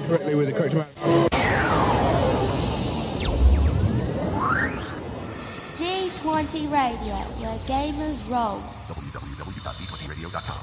Correctly with the correct amount. D20 Radio, where gamers roll. www.d20radio.com.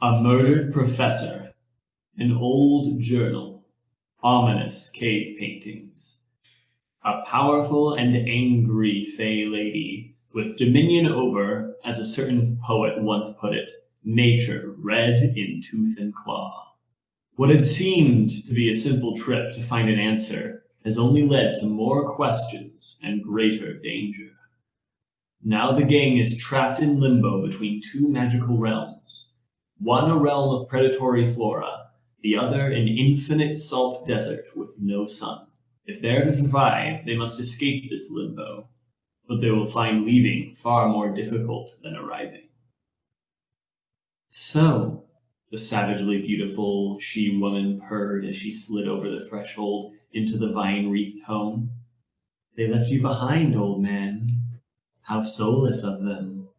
A murdered professor, an old journal, ominous cave paintings, a powerful and angry fey lady with dominion over, as a certain poet once put it, nature red in tooth and claw. What had seemed to be a simple trip to find an answer has only led to more questions and greater danger. Now the gang is trapped in limbo between two magical realms. One a realm of predatory flora, the other an infinite salt desert with no sun. If they're to survive, they must escape this limbo, but they will find leaving far more difficult than arriving. So, the savagely beautiful she-woman purred as she slid over the threshold into the vine-wreathed home. They left you behind, old man. How soulless of them.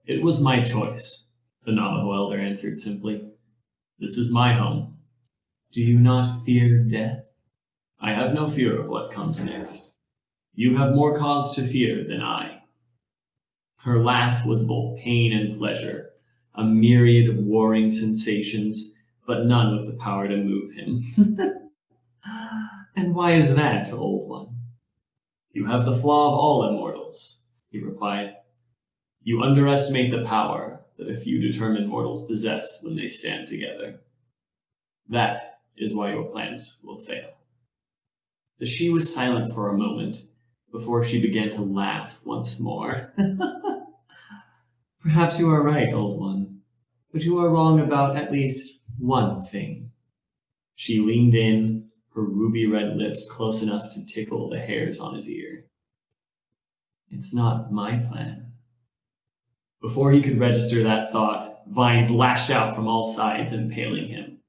It was my choice. The Navajo elder answered simply. This is my home. Do you not fear death? I have no fear of what comes next. You have more cause to fear than I. Her laugh was both pain and pleasure, a myriad of warring sensations, but none with the power to move him. And why is that, old one? You have the flaw of all immortals, he replied. You underestimate the power that a few determined mortals possess when they stand together. That is why your plans will fail. The she was silent for a moment before she began to laugh once more. Perhaps you are right, old one, but you are wrong about at least one thing. She leaned in, her ruby-red lips close enough to tickle the hairs on his ear. It's not my plan. Before he could register that thought, vines lashed out from all sides, impaling him.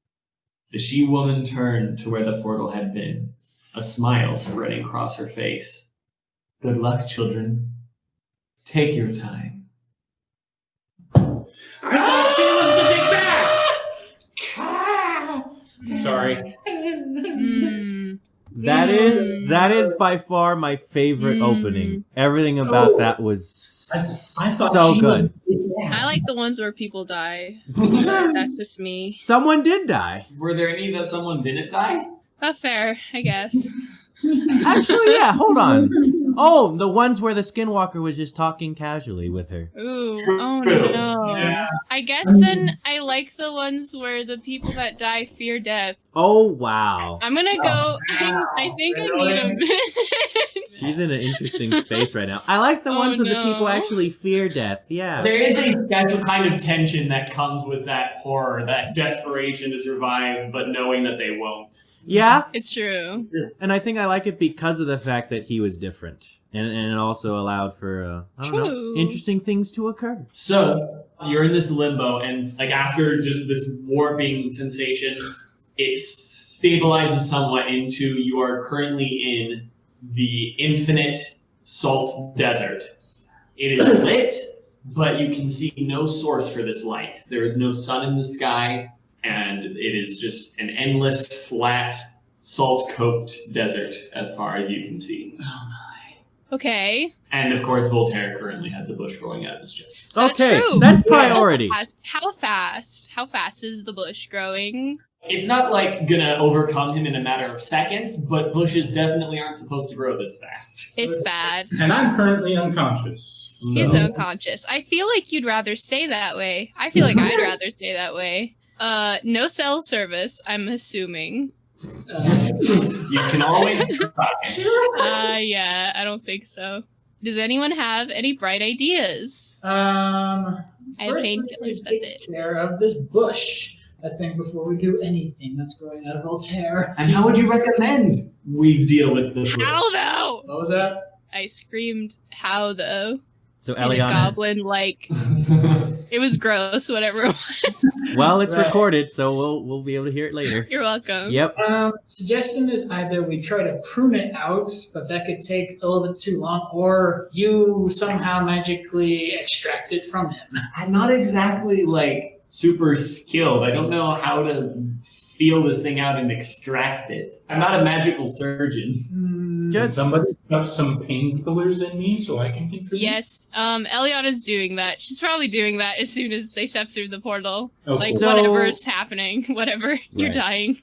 The she-woman turned to where the portal had been, a smile spreading across her face. Good luck, children. Take your time. I thought she was the big bad! Sorry. That is by far my favorite opening. Everything about that was I thought so she good. was the big bad. I like the ones where people die. That's just me. Someone did die. Were there any that someone didn't die? Not fair, I guess. Actually, yeah, hold on. Oh, the ones where the skinwalker was just talking casually with her. Ooh, oh no. Yeah. I guess then I like the ones where the people that die fear death. Oh, wow. I'm gonna go. I think I need a minute. She's in an interesting space right now. I like the ones where the people actually fear death. Yeah. There is a special kind of tension that comes with that horror, that desperation to survive, but knowing that they won't. Yeah. It's true. And I think I like it because of the fact that he was different. And it also allowed for, interesting things to occur. So, you're in this limbo, and like after just this warping sensation, it stabilizes somewhat into you are currently in the infinite salt desert. It is lit, but you can see no source for this light. There is no sun in the sky, and it is just an endless, flat, salt-coated desert as far as you can see. Okay. And of course, Voltaire currently has a bush growing out of his chest. That's Okay, true. that's priority. How fast? How fast is the bush growing? It's not like gonna overcome him in a matter of seconds, but bushes definitely aren't supposed to grow this fast. It's bad. And I'm currently unconscious. So. He's unconscious. I feel like you'd rather stay that way. I feel like I'd rather stay that way. No cell service, I'm assuming. You can always try. Yeah, I don't think so. Does anyone have any bright ideas? I have painkillers, that's it. Take care of this bush, I think, before we do anything that's growing out of Voltaire. And how would you recommend we deal with the bush? How though? What was that? I screamed, how though? So In a Elianna. goblin, like, it was gross, whatever it was. Well, it's Right. recorded, so we'll be able to hear it later. You're welcome. Yep. Suggestion is either we try to prune it out, but that could take a little bit too long, or you somehow magically extract it from him. I'm not exactly like super skilled. I don't know how to feel this thing out and extract it. I'm not a magical surgeon. Can somebody have some painkillers in me so I can contribute? Yes, Elianna's doing that. She's probably doing that as soon as they step through the portal. Okay. Like, So- whatever's happening, whatever, you're Right. dying.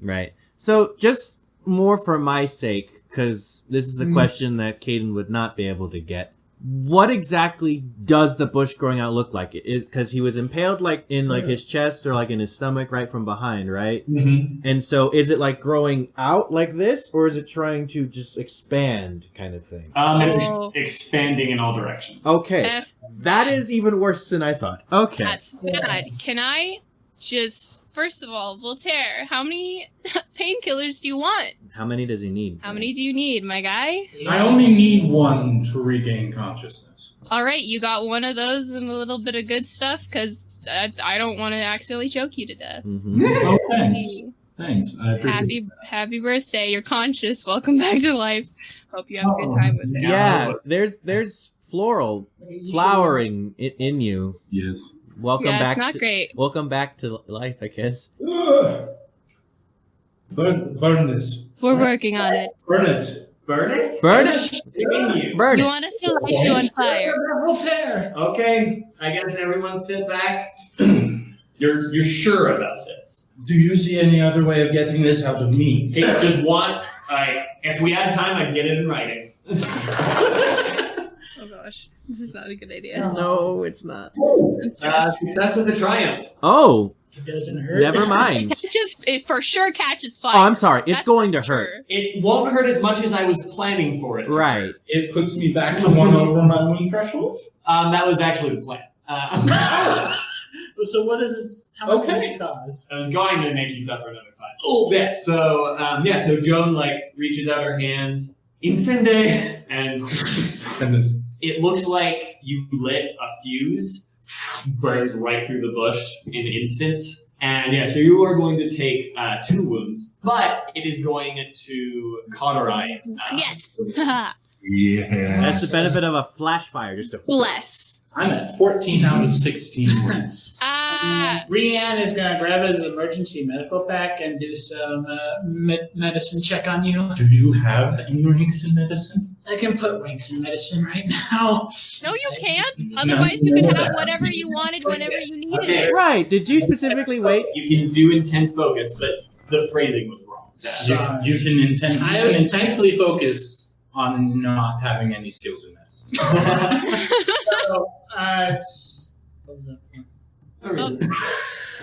Right. So just more for my sake, because this is a question that Cayden would not be able to get. What exactly does the bush growing out look like? Is because he was impaled like in like his chest or like in his stomach right from behind, right? Mm-hmm. And so is it like growing out like this, or is it trying to just expand kind of thing? It's Oh. expanding in all directions. Okay. F, That is even worse than I thought. Okay. that's bad. Can I just, first of all, Voltaire, how many painkillers do you want? How many does he need? How many do you need, my guy? I only need one to regain consciousness. All right, you got one of those and a little bit of good stuff, because I don't want to accidentally choke you to death. Mm-hmm. Oh, thanks. Thanks. I appreciate Happy birthday! You're conscious. Welcome back to life. Hope you have a good time with it. Yeah, there's flowering in you. Yes. Welcome Yeah, back. it's not great. Welcome back to life, I guess. Burn this. We're working on it. Burn it. Burn it? Burn it. Continue. Burn You it. want us to light you on fire? Voltaire! Okay, I guess everyone step back. You're sure about this? Do you see any other way of getting this out of me? Hey, just want, if we had time, I'd get it in writing. Oh gosh, this is not a good idea. No, it's not. I'm stressed. Success with a triumph. Oh, It doesn't hurt. never mind. It for sure catches fire. Oh, I'm sorry. It's That's going to for hurt. sure. It won't hurt as much as I was planning for it. to Right. hurt. It puts me back to one over my wound threshold? That was actually the plan. So what is this? How much does Okay. this cause? I was going to make you suffer another 5. Oh, Yeah, so Joan reaches out her hands, incende, and And this. it looks like you lit a fuse, burns right through the bush in instants. And so you are going to take 2 wounds, but it is going to cauterize. Yes. Yeah. That's the benefit of a flash fire. Just a Bless. I'm at 14 out of 16 wounds. Rian is going to grab his emergency medical pack and do some medicine check on you. Do you have any ranks in medicine? I can put ranks in medicine right now. No, you can't. Otherwise, you could have whatever you wanted whenever you needed Okay. it. Right. Did you specifically wait? You can do intense focus, but the phrasing was wrong. You can intensely focus on not having any skills in medicine. So, it's... What was that for?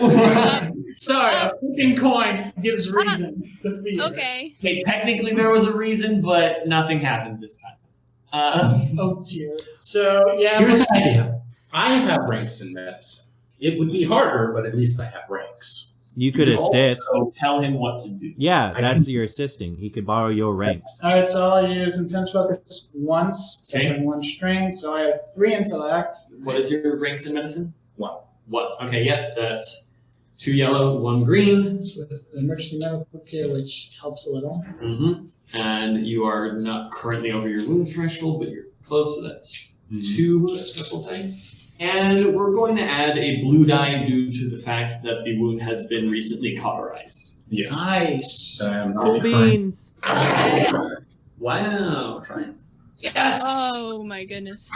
Okay, Sorry, a flipping coin gives reason to fear. Okay. technically there was a reason, but nothing happened this time. Oh dear. So, yeah. Here's an idea. I have ranks in medicine. It would be harder, but at least I have ranks. You could assist. So tell him what to do. Yeah, that's your assisting. He could borrow your ranks. Alright, so I'll use intense focus once, so Okay. 1 strength. So I have 3 intellect. What is your ranks in medicine? 1. What? Okay, yep, that's 2 yellow, 1 green. With the emergency medical care, which helps a little. Mm-hmm. And you are not currently over your wound threshold, but you're close, so that's 2 purple dice. And we're going to add a blue die due to the fact that the wound has been recently cauterized. Yes. Nice. I am Cool not crying. beans. Wow, triumph. Yes! Oh my goodness.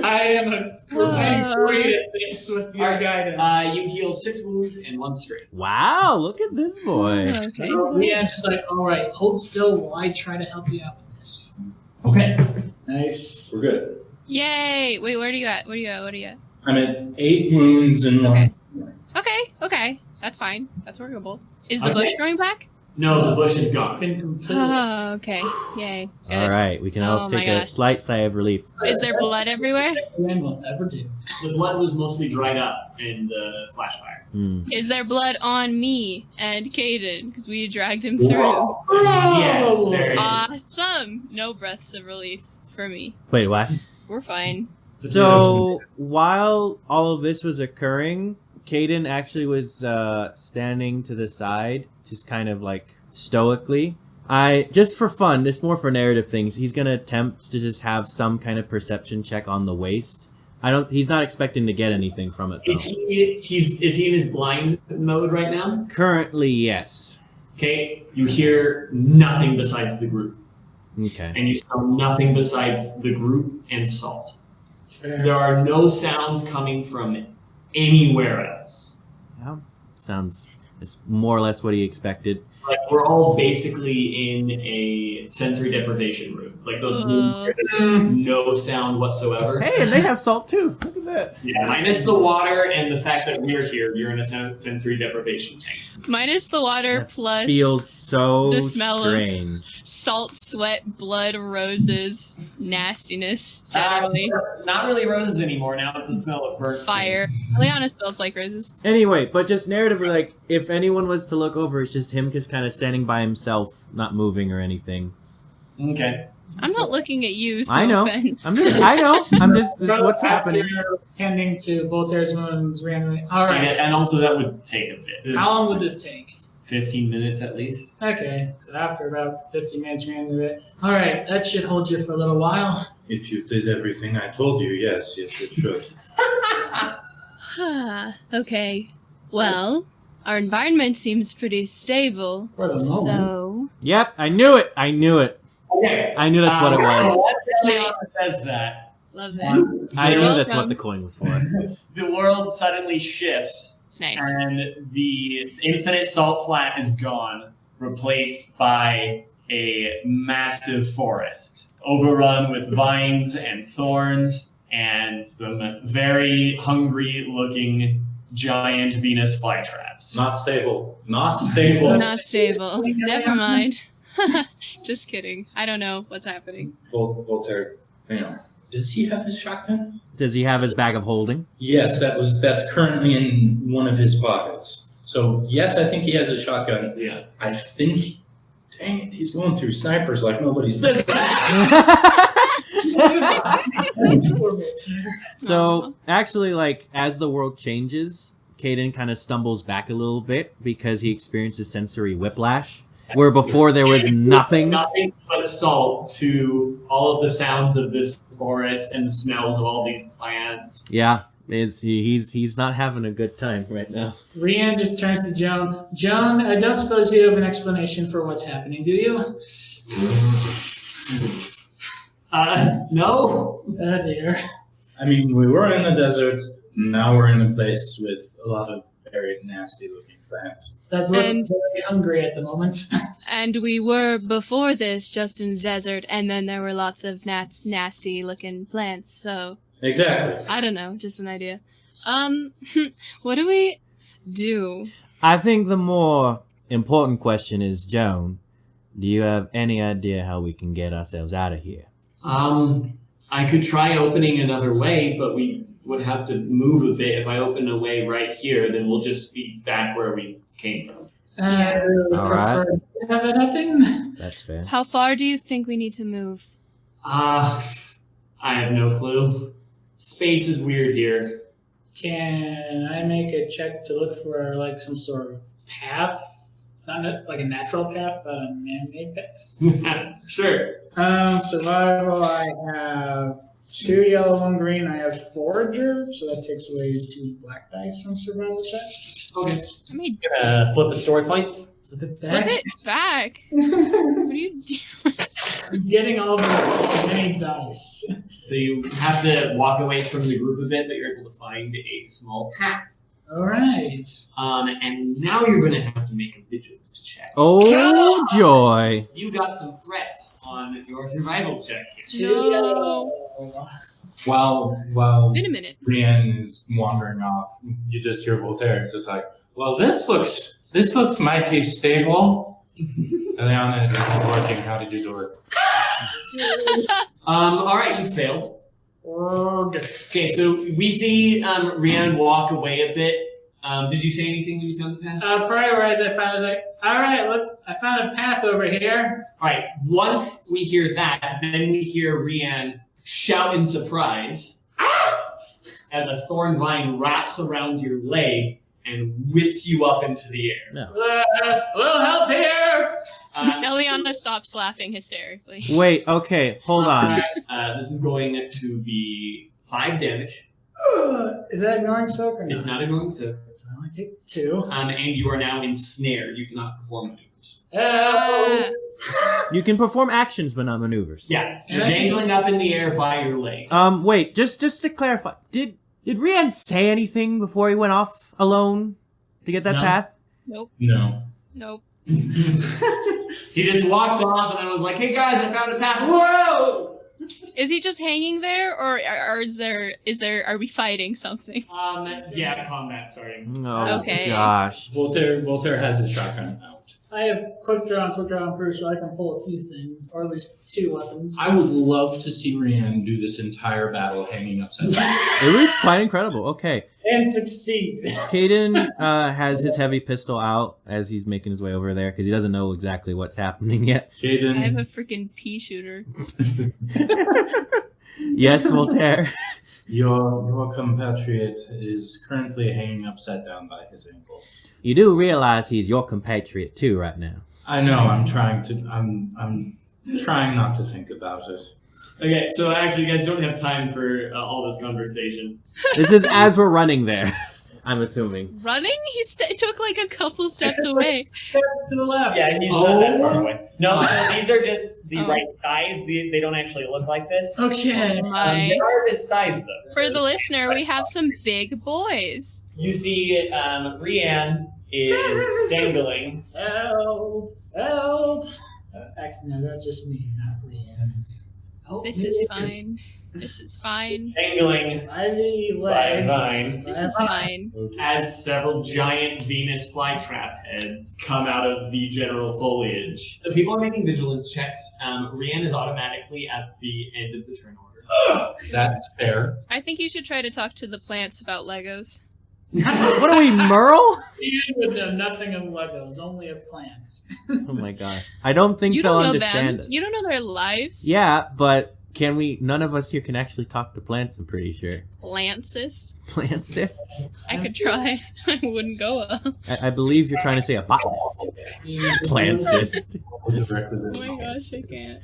I'm great at this with your guidance. You heal 6 wounds and 1 straight. Wow, look at this boy. Okay. Rian's just like, all right, hold still while I try to help you out with this. Okay. Nice. We're good. Yay! Wait, where are you at? What are you at? I'm at 8 wounds and 1. Okay. That's fine. That's workable. Is the Okay. bush growing back? No, the bush is It's gone. been completely. Oh, okay. Yay. Good. All right, we can all Oh my take a gosh. slight sigh of relief. Is there blood everywhere? Rian will ever do. The blood was mostly dried up in the flash fire. Is there blood on me and Cayden? Because we dragged him through. Yes, there is. Awesome! No breaths of relief for me. Wait, what? We're fine. So while all of this was occurring, Cayden actually was standing to the side, just kind of like stoically. Just for fun, this more for narrative things, he's gonna attempt to just have some kind of perception check on the waist. He's not expecting to get anything from it though. Is he in his blind mode right now? Currently, yes. Okay, you hear nothing besides the group. Okay. And you smell nothing besides the group and salt. It's fair. There are no sounds coming from anywhere else. Yeah, it's more or less what he expected. Like, we're all basically in a sensory deprivation room. Like those rooms where there's no sound whatsoever. Hey, and they have salt too. Look at that. Yeah, minus the water and the fact that we're here, you're in a sensory deprivation tank. Minus the water That plus Feels so the smell of strange. salt, sweat, blood, roses, nastiness, generally. Not really roses anymore. Now it's the smell of burnt Fire. Elianna smells like roses. Anyway, but just narratively, like, if anyone was to look over, it's just him just kind of standing by himself, not moving or anything. Okay. I'm not looking at you, so I know. offend. This is what's happening. After tending to Voltaire's wounds, Rian. All right. And also that would take a bit. How long would this take? 15 minutes at least. Okay, so after about 15 minutes, Rian's a bit. All right, that should hold you for a little while. If you did everything I told you, yes, it should. Okay. Well, our environment seems pretty stable. For the moment. So, Yep, I knew it. Okay. I knew that's what it was. What Elianna says that, love it. I knew You're that's what welcome. the coin was for. the world suddenly shifts Nice. and the infinite salt flat is gone, replaced by a massive forest, overrun with vines and thorns and some very hungry-looking giant Venus flytraps. Not stable. Not stable. Not stable. Never mind. Just kidding. I don't know what's happening. Voltaire, does he have his shotgun? Does he have his bag of holding? Yes, that's currently in one of his pockets. So yes, I think he has a shotgun. Yeah. I think, dang it, he's going through snipers like nobody's business. So, actually, like, as the world changes, Cayden kind of stumbles back a little bit because he experiences sensory whiplash, where before there was nothing. Nothing but salt to all of the sounds of this forest and the smells of all these plants. Yeah, he's not having a good time right now. Rian just turns to Joan. Joan, I don't suppose you have an explanation for what's happening, do you? No. Oh dear. I mean, we were in the desert. Now we're in a place with a lot of very nasty-looking plants. That looks And- very hungry at the moment. And we were before this just in the desert, and then there were lots of nasty looking plants. So Exactly. I don't know, just an idea. What do we do? I think the more important question is, Joan, do you have any idea how we can get ourselves out of here? I could try opening another way, but we would have to move a bit. If I open a way right here, then we'll just be back where we came from. I would All prefer to have it open. That's fair. How far do you think we need to move? I have no clue. Space is weird here. Can I make a check to look for like some sort of path? Not like a natural path, but a man-made path. Sure. Survival, I have 2 yellow, 1 green. I have forager, so that takes away 2 black dice from survival check. Okay. I mean, Flip the story point. Flip it flip back. it back. What are you doing? getting all these many dice. So you have to walk away from the group a bit, but you're able to find a small path. All right. And now you're going to have to make a vigilance check. Oh, joy. You got some threats on your survival check here. No. While Wait a minute. Rian is wandering off, you just hear Voltaire just like, well, this looks mighty stable. Elianna, it isn't working. How did you do it? All right, you failed. Okay, so we see Rian walk away a bit. Did you say anything when you found the path? Prior as I found, I was like, all right, look, I found a path over here. All right, once we hear that, then we hear Rian shout in surprise as a thorn vine wraps around your leg and whips you up into the air. No. Little help here. Elianna stops laughing hysterically. Wait, okay, hold on. This is going to be 5 damage. Is that ignoring soak or not? It's not ignoring soak. So I only take 2. And you are now ensnared. You cannot perform maneuvers. Help! You can perform actions, but not maneuvers. Yeah, you're dangling up in the air by your leg. Wait, just to clarify, did Rian say anything before he went off alone to get that No. path? Nope. No. Nope. He just walked off and then was like, "Hey guys, I found a path." Whoa! Is he just hanging there, or are we fighting something? Yeah, combat starting. Oh, Okay. gosh. Voltaire has his shotgun out. I have quick draw and proof, so I can pull a few things, or at least 2 weapons. I would love to see Rian do this entire battle hanging upside down. It was quite incredible. Okay. And succeed. Cayden has his heavy pistol out as he's making his way over there because he doesn't know exactly what's happening yet. I have Cayden, a freaking pea shooter. Yes, Voltaire. your compatriot is currently hanging upside down by his ankle. You do realize he's your compatriot too right now. I know. I'm trying not to think about it. Okay, so actually, you guys don't have time for all this conversation. This is as we're running there, I'm assuming. Running? He took like a couple steps away. To the left. Yeah, he's not that far away. No, these are just the right size. They don't actually look like this. Okay. Oh my. They are this size, though. For the listener, we have some big boys. You see, Rian is dangling. Help! Help! Actually, no, that's just me, not Rian. Help This me. is fine. This is fine. Dangling I need by a leg. vine This is fine. As several giant Venus flytrap heads come out of the general foliage. The people are making vigilance checks. Rian is automatically at the end of the turn order. That's fair. I think you should try to talk to the plants about Legos. What are we, Merle? You would know nothing of Legos, only of plants. Oh my gosh. I don't think You they'll don't know understand them. us. You don't know their lives. Yeah, but can we? None of us here can actually talk to plants, I'm pretty sure. Lancist. Plantist? I could try. I wouldn't go up. I believe you're trying to say a botanist. Plantist. With the requisite Oh my gosh, I can't.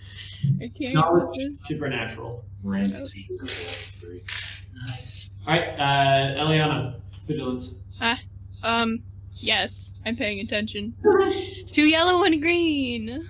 I can't. Knowledge. with this. Supernatural. rank Okay. 2 level 3. Nice. Alright, Elianna, vigilance. Yes, I'm paying attention. 2 yellow, 1 green.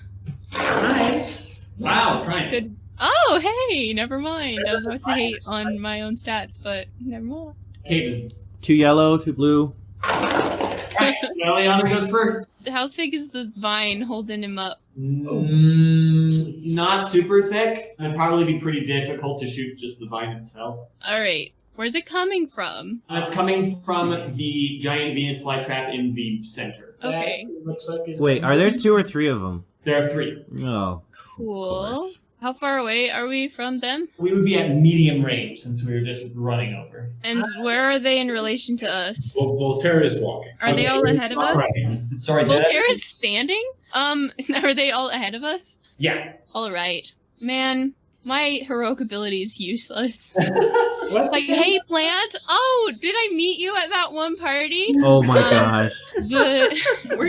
Nice. Wow, trying. Good. Oh, hey, never mind. I was about to hate on my own stats, but never mind. Cayden. 2 yellow, 2 blue. Alright, Elianna goes first. How thick is the vine holding him up? Not super thick. It'd probably be pretty difficult to shoot just the vine itself. All right, where's it coming from? It's coming from the giant Venus flytrap in the center. Okay, That looks like his Wait, are there 2 or 3 of them? There are 3. Oh. cool. course. How far away are we from them? We would be at medium range since we were just running over. And where are they in relation to us? Well, Voltaire is walking. Are they all ahead of us? Right. Sorry, say that Voltaire again? is standing? Are they all ahead of us? Yeah. All right. Man, my heroic ability is useless. What? Like, hey, plant. Oh, did I meet you at that one party? Oh my gosh. We're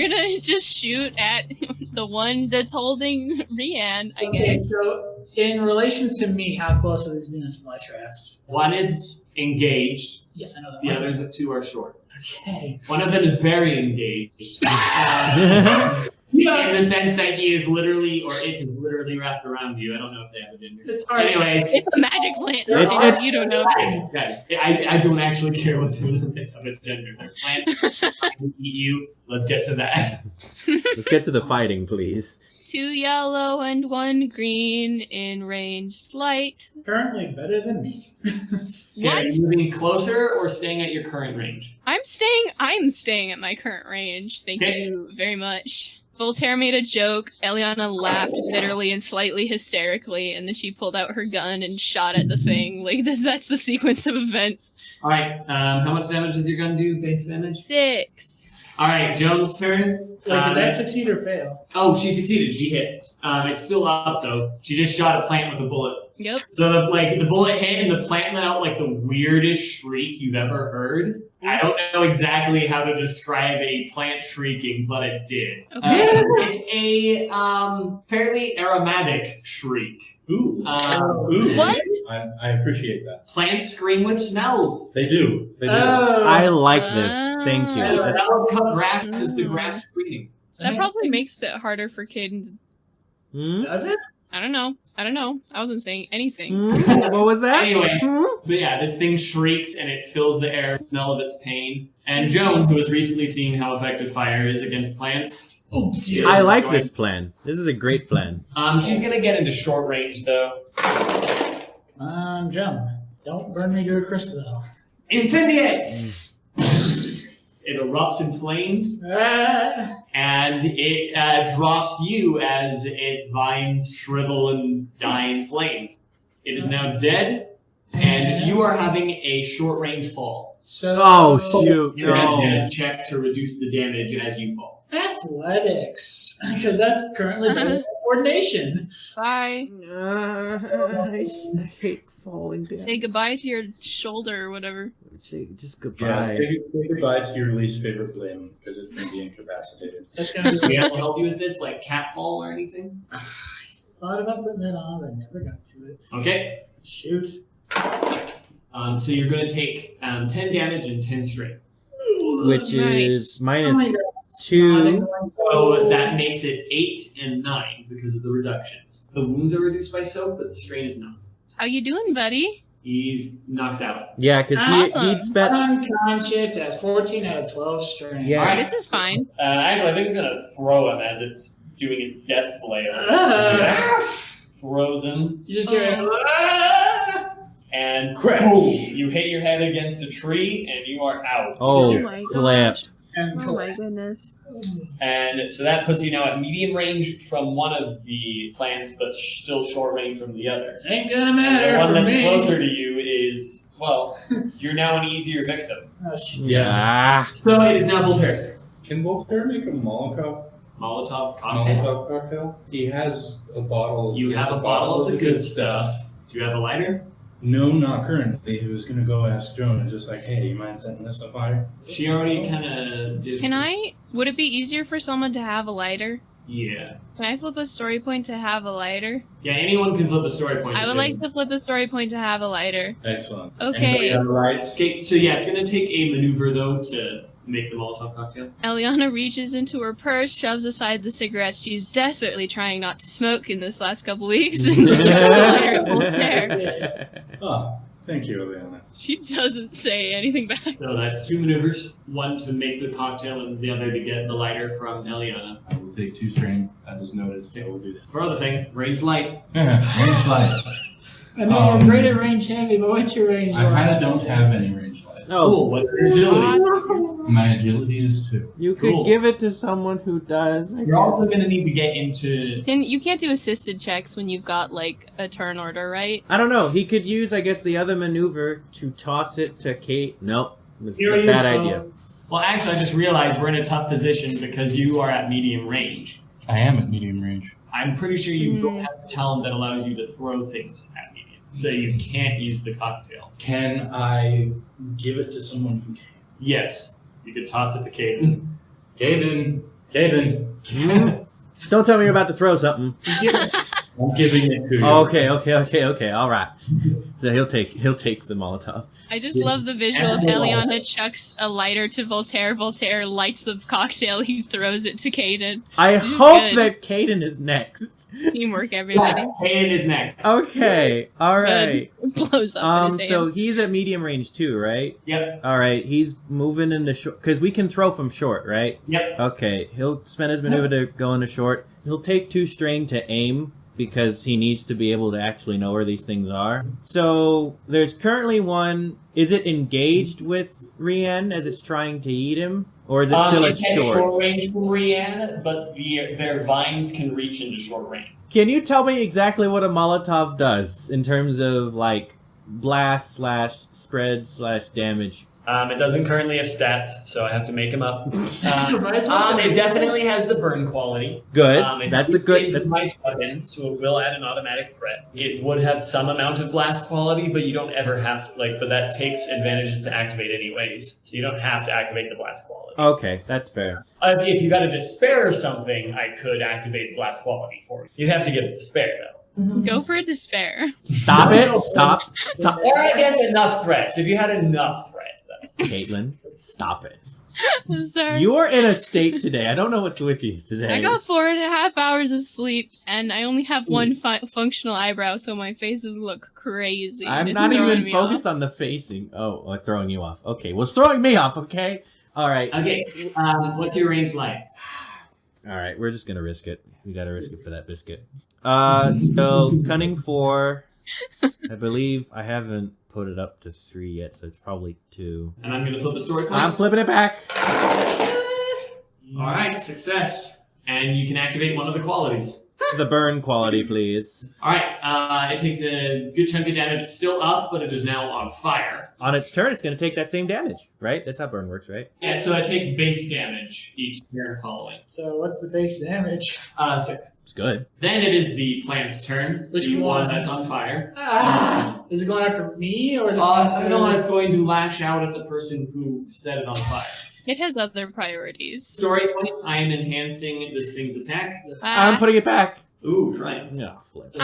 gonna just shoot at the one that's holding Rian, I Okay, guess. so in relation to me, how close are these Venus flytraps? One is engaged. Yes, I know that The one. others 2 are short. Okay. One of them is very engaged. in the sense that he is literally, or it is literally wrapped around you. I don't know if they have a gender. It's hard. Anyways, It's a magic plant. It's- You don't know. guys, I don't actually care what they have a gender. They're plants. I will eat you. Let's get to that. Let's get to the fighting, please. 2 yellow and 1 green in ranged light. Currently better than me. Okay, are What? you moving closer or staying at your current range? I'm staying at my current range. Thank Okay. you very much. Voltaire made a joke. Elianna laughed bitterly and slightly hysterically, and then she pulled out her gun and shot at the thing. Like that's the sequence of events. All right. How much damage does your gun do? Base damage. 6. All right, Joan's turn. Like, did that succeed or fail? Oh, she succeeded. She hit. It's still up though. She just shot a plant with a bullet. Yep. So the bullet hit and the plant let out like the weirdest shriek you've ever heard. I don't know exactly how to describe a plant shrieking, but it did. Okay. It's a fairly aromatic shriek. Ooh. Ooh. What? I appreciate that. Plants scream with smells. They do. They do. I like this. Thank you. As the That's- mellow cut grass is the grass screaming. That probably makes it harder for Cayden. Hmm? Does it? I don't know. I wasn't saying anything. Hmm? What was that? Anyways, Hmm? but yeah, this thing shrieks and it fills the air, smell of its pain. And Joan, who has recently seen how effective fire is against plants, Oh, dear. I like this plan. This is a great plan. she's gonna get into short range though. Joan. Don't burn me to a crisp, though. Incendiate! It erupts in flames, Ah. and it drops you as its vines shrivel and die in flames. It is now dead, and you are having a short range fall. So. Oh, shoot. You're going No. to check to reduce the damage as you fall. Athletics. Because that's currently better than coordination. Bye. I hate falling down. Say goodbye to your shoulder or whatever. Say just Yeah, goodbye. say goodbye to your least favorite limb because it's going to be incapacitated. That's going to Do be. we have to help you with this, like cat fall or anything? Thought about putting that on, but never got to it. Okay. Shoot. So you're going to take 10 damage and 10 strain. Which Nice. is Oh my minus God. 2. So that makes it 8 and 9 because of the reductions. The wounds are reduced by soak, but the strain is not. How you doing, buddy? He's knocked out. Yeah, because Awesome. he'd spent. Unconscious at 14 out of 12 strain. Yeah. Alright. This is fine. Actually, I think I'm going to throw him as it's doing its death flail. Throws him, You just hear Oh. ah! and Crash. boom, you hit your head against a tree, and you are out. Oh, Oh my flip. and Oh my goodness. And so that puts you now at medium range from one of the plants, but still short range from the other. Ain't gonna And matter the one for that's me. closer to you is, well, you're now an easier victim. Oh, shit. Yeah. Ah. So it is now Voltaire's turn. Can Voltaire make a Molotov Molotov. cocktail? He has a bottle. You he has have a bottle of the good stuff. Do you have a lighter? No, not currently. He was going to go ask Joan and just like, hey, you mind setting this on fire? She already kind of did. Would it be easier for someone to have a lighter? Yeah. Can I flip a story point to have a lighter? Yeah, anyone can flip a story point. I would like to flip a story point to have a lighter. Excellent. Okay. Anybody have lights? Okay, so yeah, it's going to take a maneuver, though, to make the Molotov cocktail. Elianna reaches into her purse, shoves aside the cigarettes she's desperately trying not to smoke in this last couple weeks, and chucks a lighter at Voltaire. Oh, thank you, Elianna. She doesn't say anything back. So that's 2 maneuvers. One to make the cocktail and the other to get the lighter from Elianna. I will take 2 strain. That is noted. I will do that. For other thing, range light. Range light. I know you're great at range heavy, but what's your range I kind like? of don't have any range light. Oh, Cool, what's your agility? My agility is 2. you could Cool. give it to someone who does. I You're guess. also going to need to get into... You can't do assisted checks when you've got like a turn order, right? I don't know. He could use, I guess, the other maneuver to toss it to Kate. Nope. It's Here a you bad go. idea. Well, actually, I just realized we're in a tough position because you are at medium range. I am at medium range. I'm pretty sure you don't have a talent that allows you to throw things at medium. So you can't use the cocktail. Can I give it to someone who can? Yes, you could toss it to Cayden. Cayden. Don't tell me you're about to throw something. I'm giving it to you. Okay. All right. So he'll take the Molotov. I just love the visual of Elianna chucks a lighter to Voltaire. Voltaire lights the cocktail. He throws it to Cayden. I hope that Cayden is next. Teamwork, everybody. Payne is next. Okay, all right. Blows up in his So hands. he's at medium range too, right? Yep. All right, he's moving into short because we can throw from short, right? Yep. Okay, he'll spend his maneuver to go into short. He'll take 2 strain to aim because he needs to be able to actually know where these things are. So there's currently one. Is it engaged with Rian as it's trying to eat him, or is it still at It's at short? short range from Rian, but their vines can reach into short range. Can you tell me exactly what a Molotov does in terms of like blast / spread / damage? It doesn't currently have stats, so I have to make them up. Supervisor? It definitely has the burn quality. Good. It That's is a good. an That's, improvised weapon, so it will add an automatic threat. It would have some amount of blast quality, but you don't ever have but that takes advantages to activate anyways, so you don't have to activate the blast quality. okay, that's fair. If you got a despair or something, I could activate the blast quality for you. You'd have to get a despair though. Go for a despair. Stop it! Stop! Or I guess enough threats. If you had enough threats, though. Caitlin, stop it. I'm sorry. You are in a state today. I don't know what's with you today. I got 4.5 hours of sleep, and I only have one functional eyebrow, so my faces look crazy. I'm It's not throwing even me focused off. on the facing. Oh, it's throwing you off. Okay, well, it's throwing me off. Okay. All right. Okay, what's your range like? All right, we're just gonna risk it. We gotta risk it for that biscuit. So cunning 4. I believe I haven't put it up to 3 yet, so it's probably 2. And I'm going to flip a story point. I'm flipping it back. All right, success. And you can activate one of the qualities. The burn quality, please. All right, it takes a good chunk of damage. It's still up, but it is now on fire. On its turn, it's gonna take that same damage, right? That's how burn works, right? Yeah, so it takes base damage each turn following. So what's the base damage? 6. It's good. Then it is the plant's turn. Which the one? that's on fire. Is it going after me or is it going after No, it's going to lash out at the person who set it on fire. It has other priorities. Story point, I am enhancing this thing's attack. I'm putting it back. Ooh, triumph. Yeah, flip.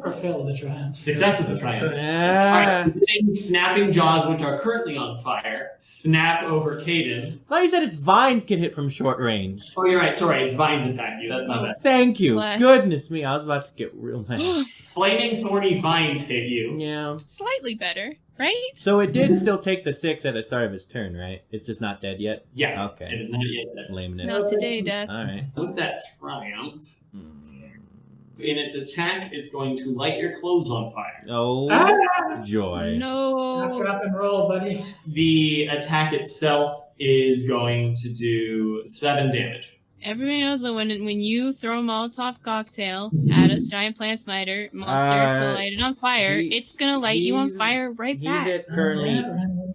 or fail the triumph? Success with the triumph. Yeah. Alright, the thing's snapping jaws, which are currently on fire, snap over Cayden. I thought you said its vines can hit from short range. Oh, you're right. Sorry, it's vines attack you. That's my bad. Thank you. Bless. Goodness me, I was about to get real mad. Flaming thorny vines hit you. Yeah. Slightly better, right? So it did still take the 6 at the start of its turn, right? It's just not dead yet? Yeah. Okay. It is not yet dead. Lameness. Not today, Death. Alright. With that triumph, in its attack, it's going to light your clothes on fire. Oh, joy. No. Stop, drop, and roll, buddy. The attack itself is going to do 7 damage. Everybody knows that when you throw a Molotov cocktail at a giant plant spider monster to light it on fire, it's gonna light you on fire right He's back. at currently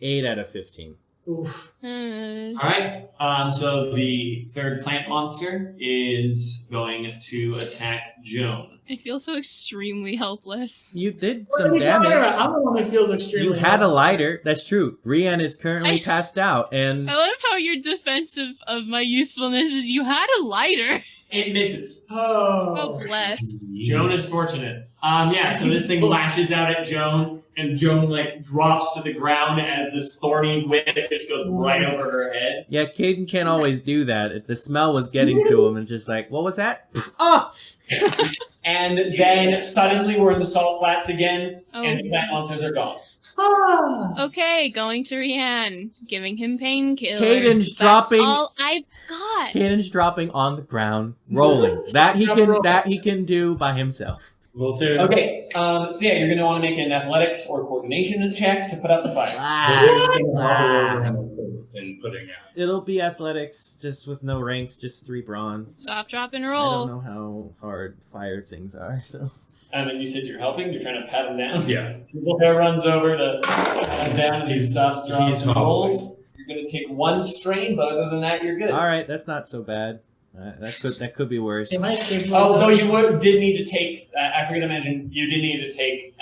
8 out of 15. Oof. Alright, so the third plant monster is going to attack Joan. I feel so extremely helpless. You did What are some we talking damage. about? I'm the one who feels extremely You had a helpless. lighter. That's true. Rian is currently passed out, and I love how your defense of my usefulness is you had a lighter. It misses. Oh, Oh. bless. Joan is fortunate. So this thing lashes out at Joan, and Joan, drops to the ground as this thorny whip just goes right over her head. yeah, Cayden can't always do that. If the smell was getting to him, and just like, what was that? Oh! And then suddenly we're in the salt flats again, Oh. and the plant monsters are gone. Ah. Okay, going to Rian, giving him painkillers. Cayden's That's dropping- all I've got. Cayden's dropping on the ground, rolling. That he can do by himself. Voltaire. Okay, so yeah, you're going to want to make an athletics or coordination check to put out the fire. Voltaire's gonna hobble over him first and putting out. It'll be athletics, just with no ranks, just 3 brawn. Stop, drop, and I don't roll. know how hard fire things are, so. And you said you're helping, you're trying to pat him down? Yeah. Voltaire runs over to pat him down, and he stops, drops, He's and rolls. You're going to take 1 strain, but other than that, you're good. Alright, that's not so bad. That could be worse. It might take Oh, though you did need to take, I forgot to mention, you did need to take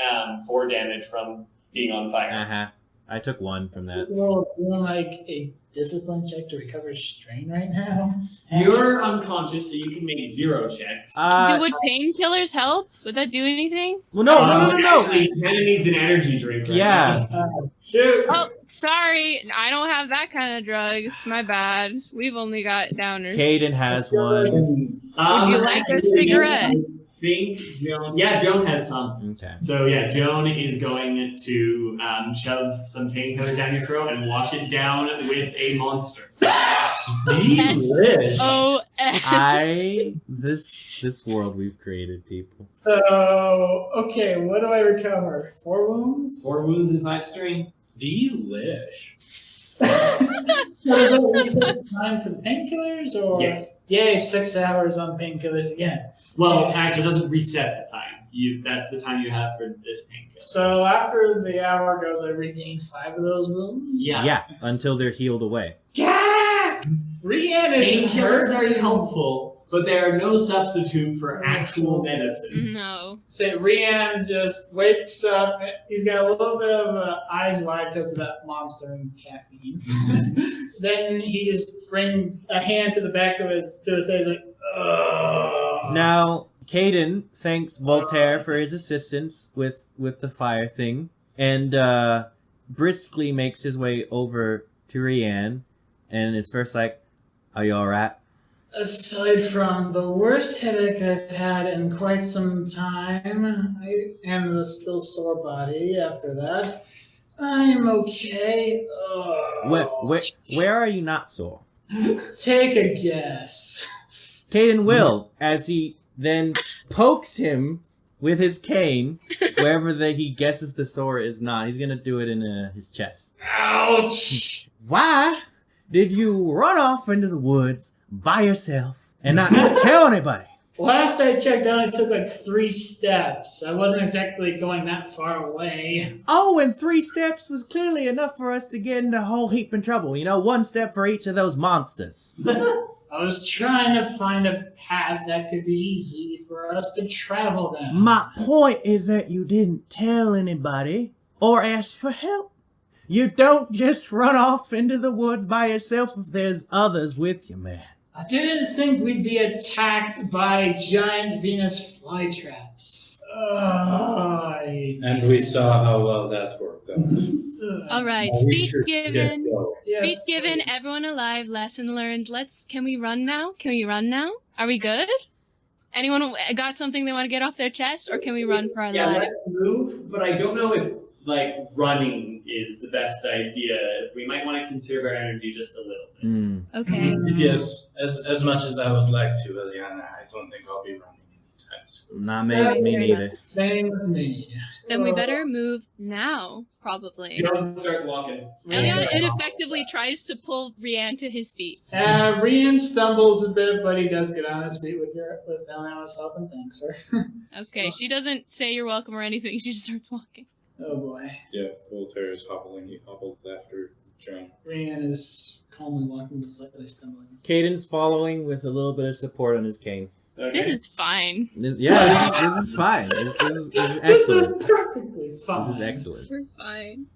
4 damage from being on fire. Uh-huh. I took 1 from that. Well, doing like a discipline check to recover strain right now? You're unconscious, so you can make 0 checks. Would painkillers help? Would that do anything? Well, no. Actually, he kind of needs an energy drink right Yeah. now. Shoot. Oh, sorry. I don't have that kind of drugs. My bad. We've only got downers. Cayden has one. Would you like a cigarette? Think Joan. Yeah, Joan has some. Okay. So yeah, Joan is going to shove some painkillers down your throat and wash it down with a monster. Delish. This world we've created, people. So, okay, what do I recover? 4 wounds? 4 wounds and 5 strain. Delish. Is that reset time for the painkillers? Or? Yes. Yay, 6 hours on painkillers again. Well, actually, it doesn't reset the time. That's the time you have for this painkiller. So after the hour goes, I regain 5 of those wounds? Yeah. Until they're healed away. Yeah! Rian is Painkillers are helpful, but they are no substitute for actual medicine. No. So Rian just wakes up. He's got a little bit of eyes wide because of that monster and caffeine. Then he just brings a hand to the back of his head. He's like, "Ugh." Now, Cayden thanks Voltaire for his assistance with the fire thing, and briskly makes his way over to Rian, and is first like, "Are you alright?" Aside from the worst headache I've had in quite some time, and the still sore body after that, I'm okay. Where are you not sore? Take a guess. Cayden will, as he then pokes him with his cane wherever he guesses the sore is not. He's gonna do it in his chest. Ouch! Why did you run off into the woods by yourself and not tell anybody? Last I checked, I only took like 3 steps. I wasn't exactly going that far away. Oh, and 3 steps was clearly enough for us to get into a whole heap of trouble. 1 step for each of those monsters. I was trying to find a path that could be easy for us to travel down. My point is that you didn't tell anybody or ask for help. You don't just run off into the woods by yourself if there's others with you, man. I didn't think we'd be attacked by giant Venus flytraps. And we saw how well that worked out. All right. Now we Speech should given. get going. Yes, Speech given. Everyone alive. Lesson learned. Can we run now? Are we good? Anyone got something they want to get off their chest, or can we run for our Yeah, lives? let's move, but I don't know if running is the best idea. We might want to conserve our energy just a little bit. Okay. Yes, as much as I would like to, Elianna, I don't think I'll be running anytime soon. Not me neither. Same with me. Then we better move now, probably. Joan starts walking. Elianna ineffectively tries to pull Rian to his feet. Rian stumbles a bit, but he does get on his feet with Elianna's help, and thanks her. Okay, she doesn't say you're welcome or anything. She just starts walking. Oh boy. Yeah, Voltaire is hobbling. He hobbled after Joan. Rian is calmly walking, but slightly stumbling. Cayden's following with a little bit of support on his cane. Okay. This is fine. This is fine. This is excellent. This is perfectly fine. This is excellent. We're fine.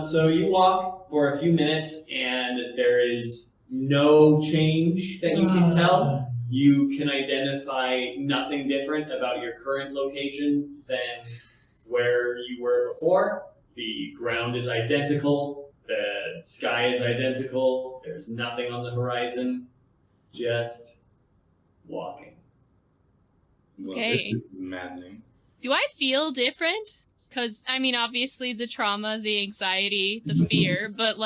So you walk for a few minutes, and there is no change that you can tell. You can identify nothing different about your current location than where you were before. The ground is identical. The sky is identical. There's nothing on the horizon. Just walking. Well, Okay. this is maddening. Do I feel different? Because, obviously the trauma, the anxiety, the fear, but,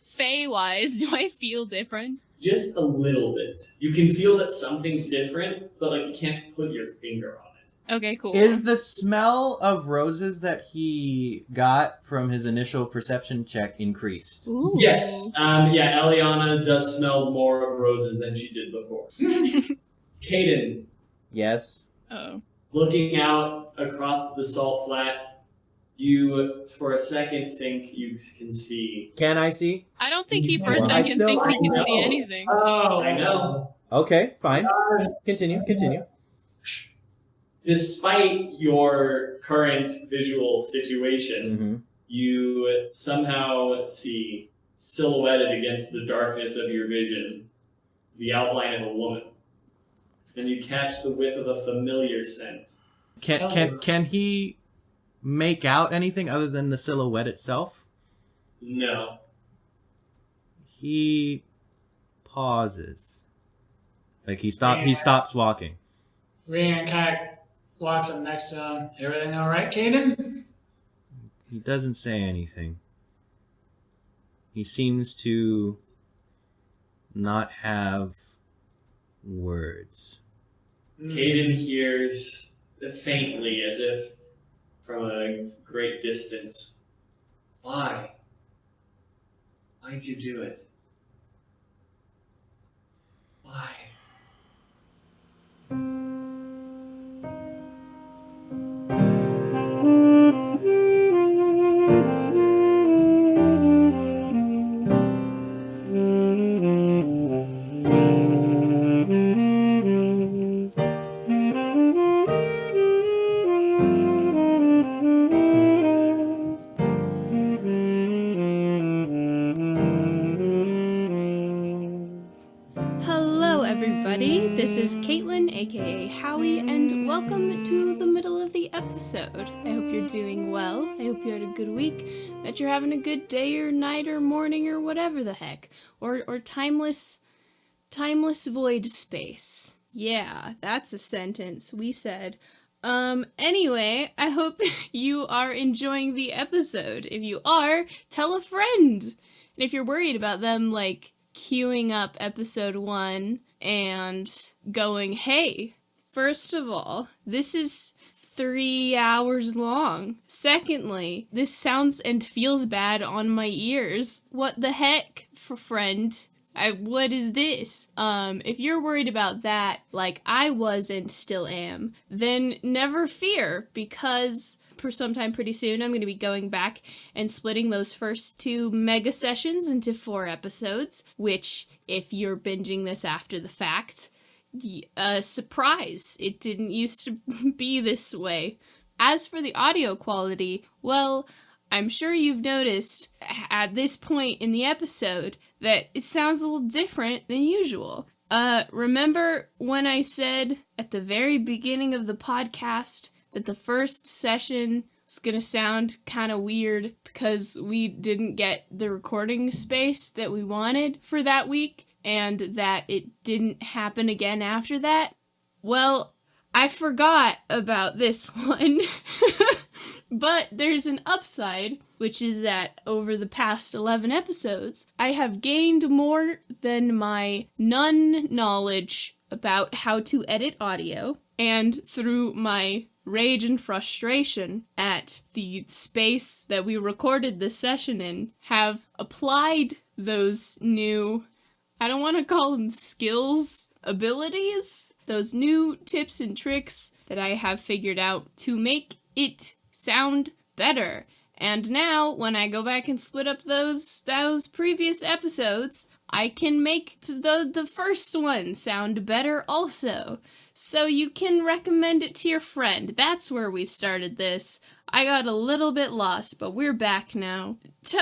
Fae-wise, do I feel different? Just a little bit. You can feel that something's different, but, you can't put your finger on it. Okay, cool. Is the smell of roses that he got from his initial perception check increased? Ooh. Yes. Elianna does smell more of roses than she did before. Cayden, Yes. Oh. looking out across the salt flat, you, for a second, think you can see. Can I see? I don't think he for a Well, I second still- thinks he can I see know. anything. Oh, I know. Okay, fine. Continue. Despite your current visual situation, Mm-hmm. you somehow see silhouetted against the darkness of your vision, the outline of a woman. And you catch the whiff of a familiar scent. Can he make out anything other than the silhouette itself? No. He pauses. Like he stops walking. Rian kind of walks up next to him. Everything all right, Cayden? He doesn't say anything. He seems to not have words. Cayden hears faintly, as if from a great distance. Why? Why'd you do it? Why? Hello, everybody. This is Caitlin, aka Howie, and welcome to the middle of the episode. I hope you're doing well. I hope you had a good week, that you're having a good day or night or morning or whatever the heck, or timeless void space. Yeah, that's a sentence we said. Anyway, I hope you are enjoying the episode. If you are, tell a friend. And if you're worried about them, like, queuing up episode 1 and going, hey, first of all, this is 3 hours long. Secondly, this sounds and feels bad on my ears. What the heck, friend? What is this? If you're worried about that, like I was and still am, then never fear, because for sometime pretty soon I'm going to be going back and splitting those first 2 mega sessions into 4 episodes, which, if you're binging this after the fact, surprise, it didn't used to be this way. As for the audio quality, well, I'm sure you've noticed at this point in the episode that it sounds a little different than usual. Remember when I said at the very beginning of the podcast that the first session was gonna sound kind of weird because we didn't get the recording space that we wanted for that week, and that it didn't happen again after that? Well, I forgot about this one. But there's an upside, which is that over the past 11 episodes, I have gained more than my knowledge about how to edit audio, and through my rage and frustration at the space that we recorded this session in, have applied those new, I don't want to call them skills, abilities, those new tips and tricks that I have figured out to make it sound better. And now, when I go back and split up those previous episodes, I can make the first one sound better also. So you can recommend it to your friend. That's where we started this. I got a little bit lost, but we're back now.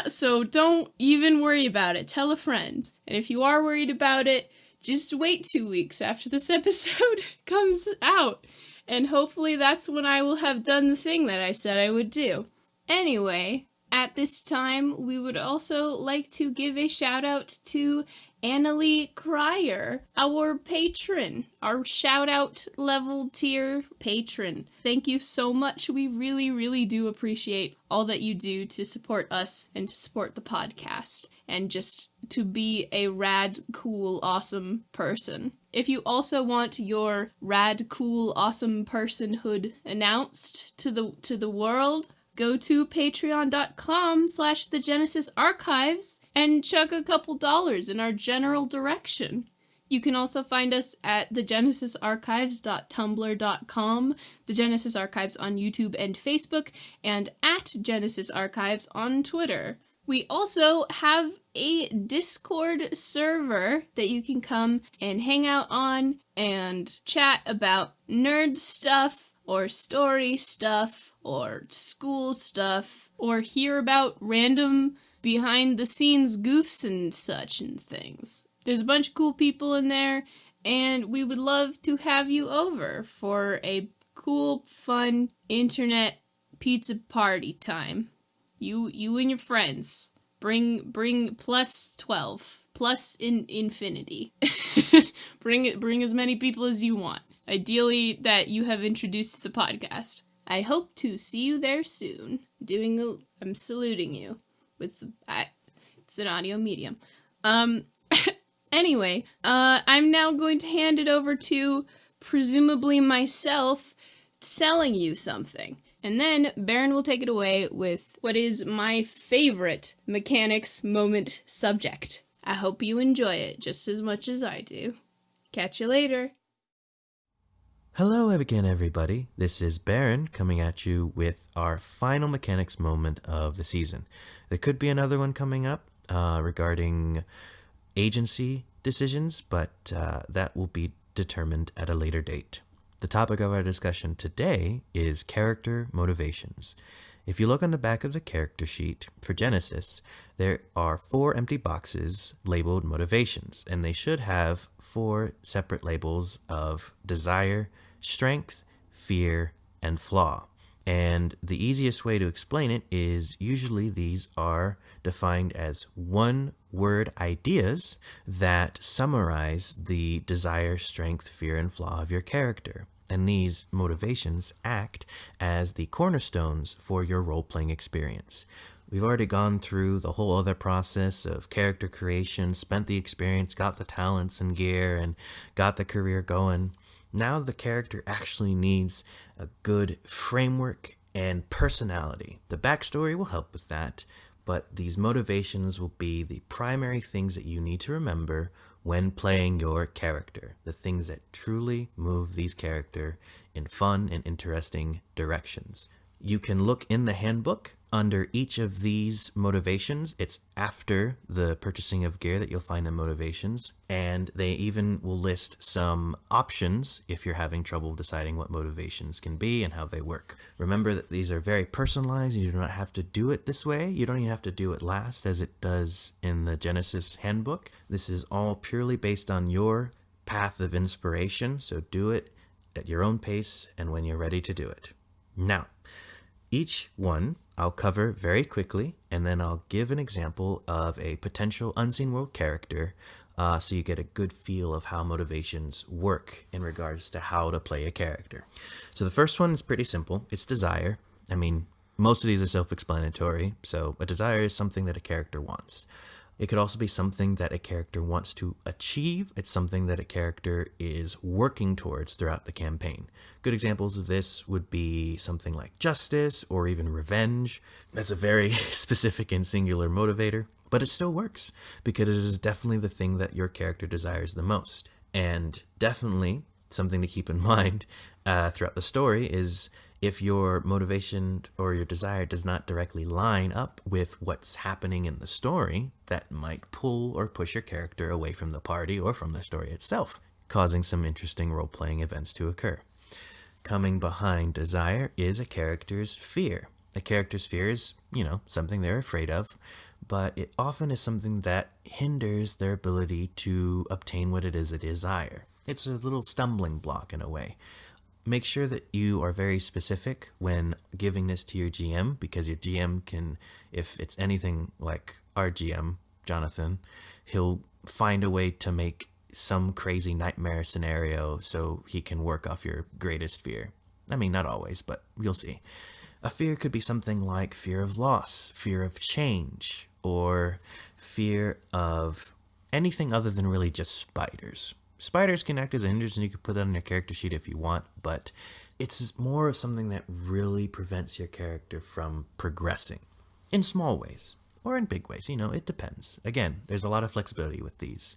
So don't even worry about it. Tell a friend. And if you are worried about it, just wait 2 weeks after this episode comes out. And hopefully that's when I will have done the thing that I said I would do. Anyway, at this time, we would also like to give a shout out to Nathaniel Kruyer, our patron, our shout out level tier patron. Thank you so much. We really, really do appreciate all that you do to support us and to support the podcast, and just to be a rad, cool, awesome person. If you also want your rad, cool, awesome personhood announced to the world, go to patreon.com/thegenesisarchives and chuck a couple dollars in our general direction. You can also find us at thegenesisarchives.tumblr.com, the Genesis Archives on YouTube and Facebook, and at Genesis Archives on Twitter. We also have a Discord server that you can come and hang out on and chat about nerd stuff, or story stuff, or school stuff, or hear about random behind the scenes goofs and such and things. There's a bunch of cool people in there, and we would love to have you over for a cool, fun internet pizza party time. You and your friends. Bring plus 12. Plus infinity. Bring as many people as you want. Ideally, that you have introduced to the podcast. I hope to see you there soon. I'm saluting you with it's an audio medium. Anyway, I'm now going to hand it over to presumably myself selling you something. And then Baaron will take it away with what is my favorite mechanics moment subject. I hope you enjoy it just as much as I do. Catch you later. Hello again, everybody. This is Baaron coming at you with our final mechanics moment of the season. There could be another one coming up regarding agency decisions, but that will be determined at a later date. The topic of our discussion today is character motivations. If you look on the back of the character sheet for Genesys, there are 4 empty boxes labeled motivations, and they should have 4 separate labels of desire, strength, fear, and flaw. And the easiest way to explain it is usually these are defined as one-word ideas that summarize the desire, strength, fear, and flaw of your character. And these motivations act as the cornerstones for your role-playing experience. We've already gone through the whole other process of character creation, spent the experience, got the talents and gear, and got the career going. Now the character actually needs a good framework and personality. The backstory will help with that, but these motivations will be the primary things that you need to remember when playing your character, the things that truly move these characters in fun and interesting directions. You can look in the handbook under each of these motivations. It's after the purchasing of gear that you'll find the motivations, and they even will list some options if you're having trouble deciding what motivations can be and how they work. Remember that these are very personalized. You do not have to do it this way. You don't even have to do it last as it does in the Genesys handbook. This is all purely based on your path of inspiration, so do it at your own pace and when you're ready to do it. Now, each one I'll cover very quickly, and then I'll give an example of a potential unseen world character so you get a good feel of how motivations work in regards to how to play a character. So the first one is pretty simple. It's desire. I mean, most of these are self-explanatory, so a desire is something that a character wants. It could also be something that a character wants to achieve. It's something that a character is working towards throughout the campaign. Good examples of this would be something like justice or even revenge. That's a very specific and singular motivator, but it still works because it is definitely the thing that your character desires the most. And definitely something to keep in mind throughout the story is if your motivation or your desire does not directly line up with what's happening in the story, that might pull or push your character away from the party or from the story itself, causing some interesting role-playing events to occur. Coming behind desire is a character's fear. A character's fear is, something they're afraid of, but it often is something that hinders their ability to obtain what it is they desire. It's a little stumbling block in a way. Make sure that you are very specific when giving this to your GM, because your GM can, if it's anything like our GM, Jonathan, he'll find a way to make some crazy nightmare scenario so he can work off your greatest fear. I mean, not always, but you'll see. A fear could be something like fear of loss, fear of change, or fear of anything other than really just spiders. Spiders can act as a hindrance, and you can put that on your character sheet if you want, but it's more of something that really prevents your character from progressing in small ways or in big ways. It depends. Again, there's a lot of flexibility with these.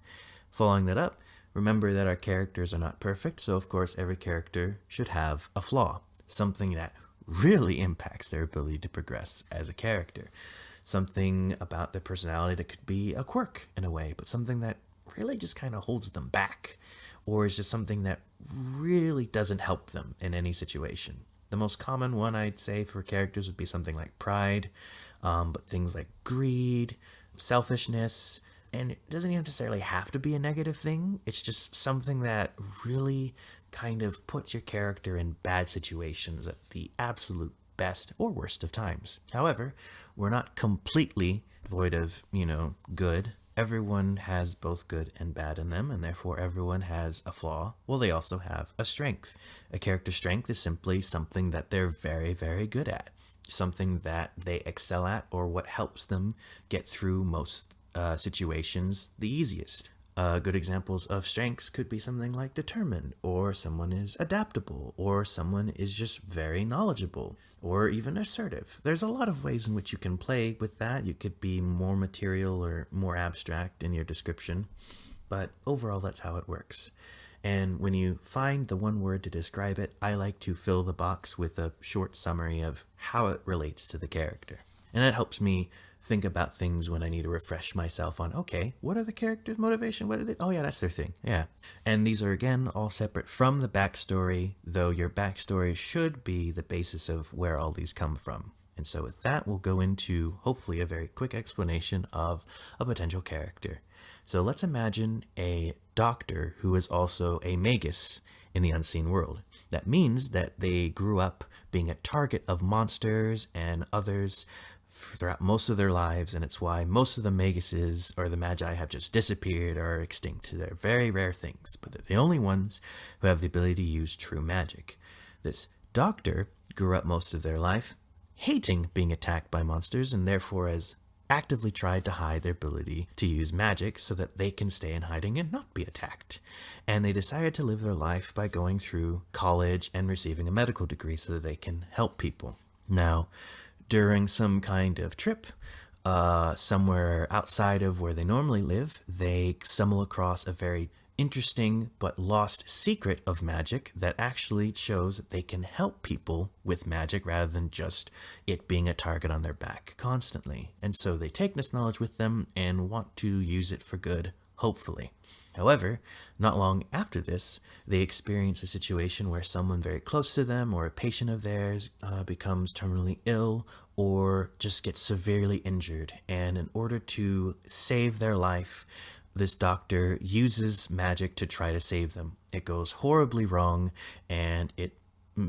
Following that up, remember that our characters are not perfect, so of course every character should have a flaw, something that really impacts their ability to progress as a character, something about their personality that could be a quirk in a way, but something that really just kind of holds them back, or is just something that really doesn't help them in any situation. The most common one I'd say for characters would be something like pride, but things like greed, selfishness, and it doesn't even necessarily have to be a negative thing. It's just something that really kind of puts your character in bad situations at the absolute best or worst of times. However, we're not completely void of, good. Everyone has both good and bad in them, and therefore everyone has a flaw. Well, they also have a strength. A character's strength is simply something that they're very, very good at, something that they excel at, or what helps them get through most situations the easiest. Good examples of strengths could be something like determined, or someone is adaptable, or someone is just very knowledgeable, or even assertive. There's a lot of ways in which you can play with that. You could be more material or more abstract in your description, but overall that's how it works. And when you find the one word to describe it, I like to fill the box with a short summary of how it relates to the character. And that helps me think about things when I need to refresh myself on, okay, what are the characters' motivation? What are they? Oh yeah, that's their thing. Yeah. And these are, again, all separate from the backstory, though your backstory should be the basis of where all these come from. And so with that, we'll go into, hopefully, a very quick explanation of a potential character. So let's imagine a doctor who is also a magus in the unseen world. That means that they grew up being a target of monsters and others throughout most of their lives, and it's why most of the maguses or the magi have just disappeared or are extinct. They're very rare things, but they're the only ones who have the ability to use true magic. This doctor grew up most of their life hating being attacked by monsters, and therefore has actively tried to hide their ability to use magic so that they can stay in hiding and not be attacked. And they decided to live their life by going through college and receiving a medical degree so that they can help people. Now, during some kind of trip, somewhere outside of where they normally live, they stumble across a very interesting but lost secret of magic that actually shows that they can help people with magic rather than just it being a target on their back constantly. And so they take this knowledge with them and want to use it for good, hopefully. However, not long after this, they experience a situation where someone very close to them or a patient of theirs becomes terminally ill or just gets severely injured. And in order to save their life, this doctor uses magic to try to save them. It goes horribly wrong, and it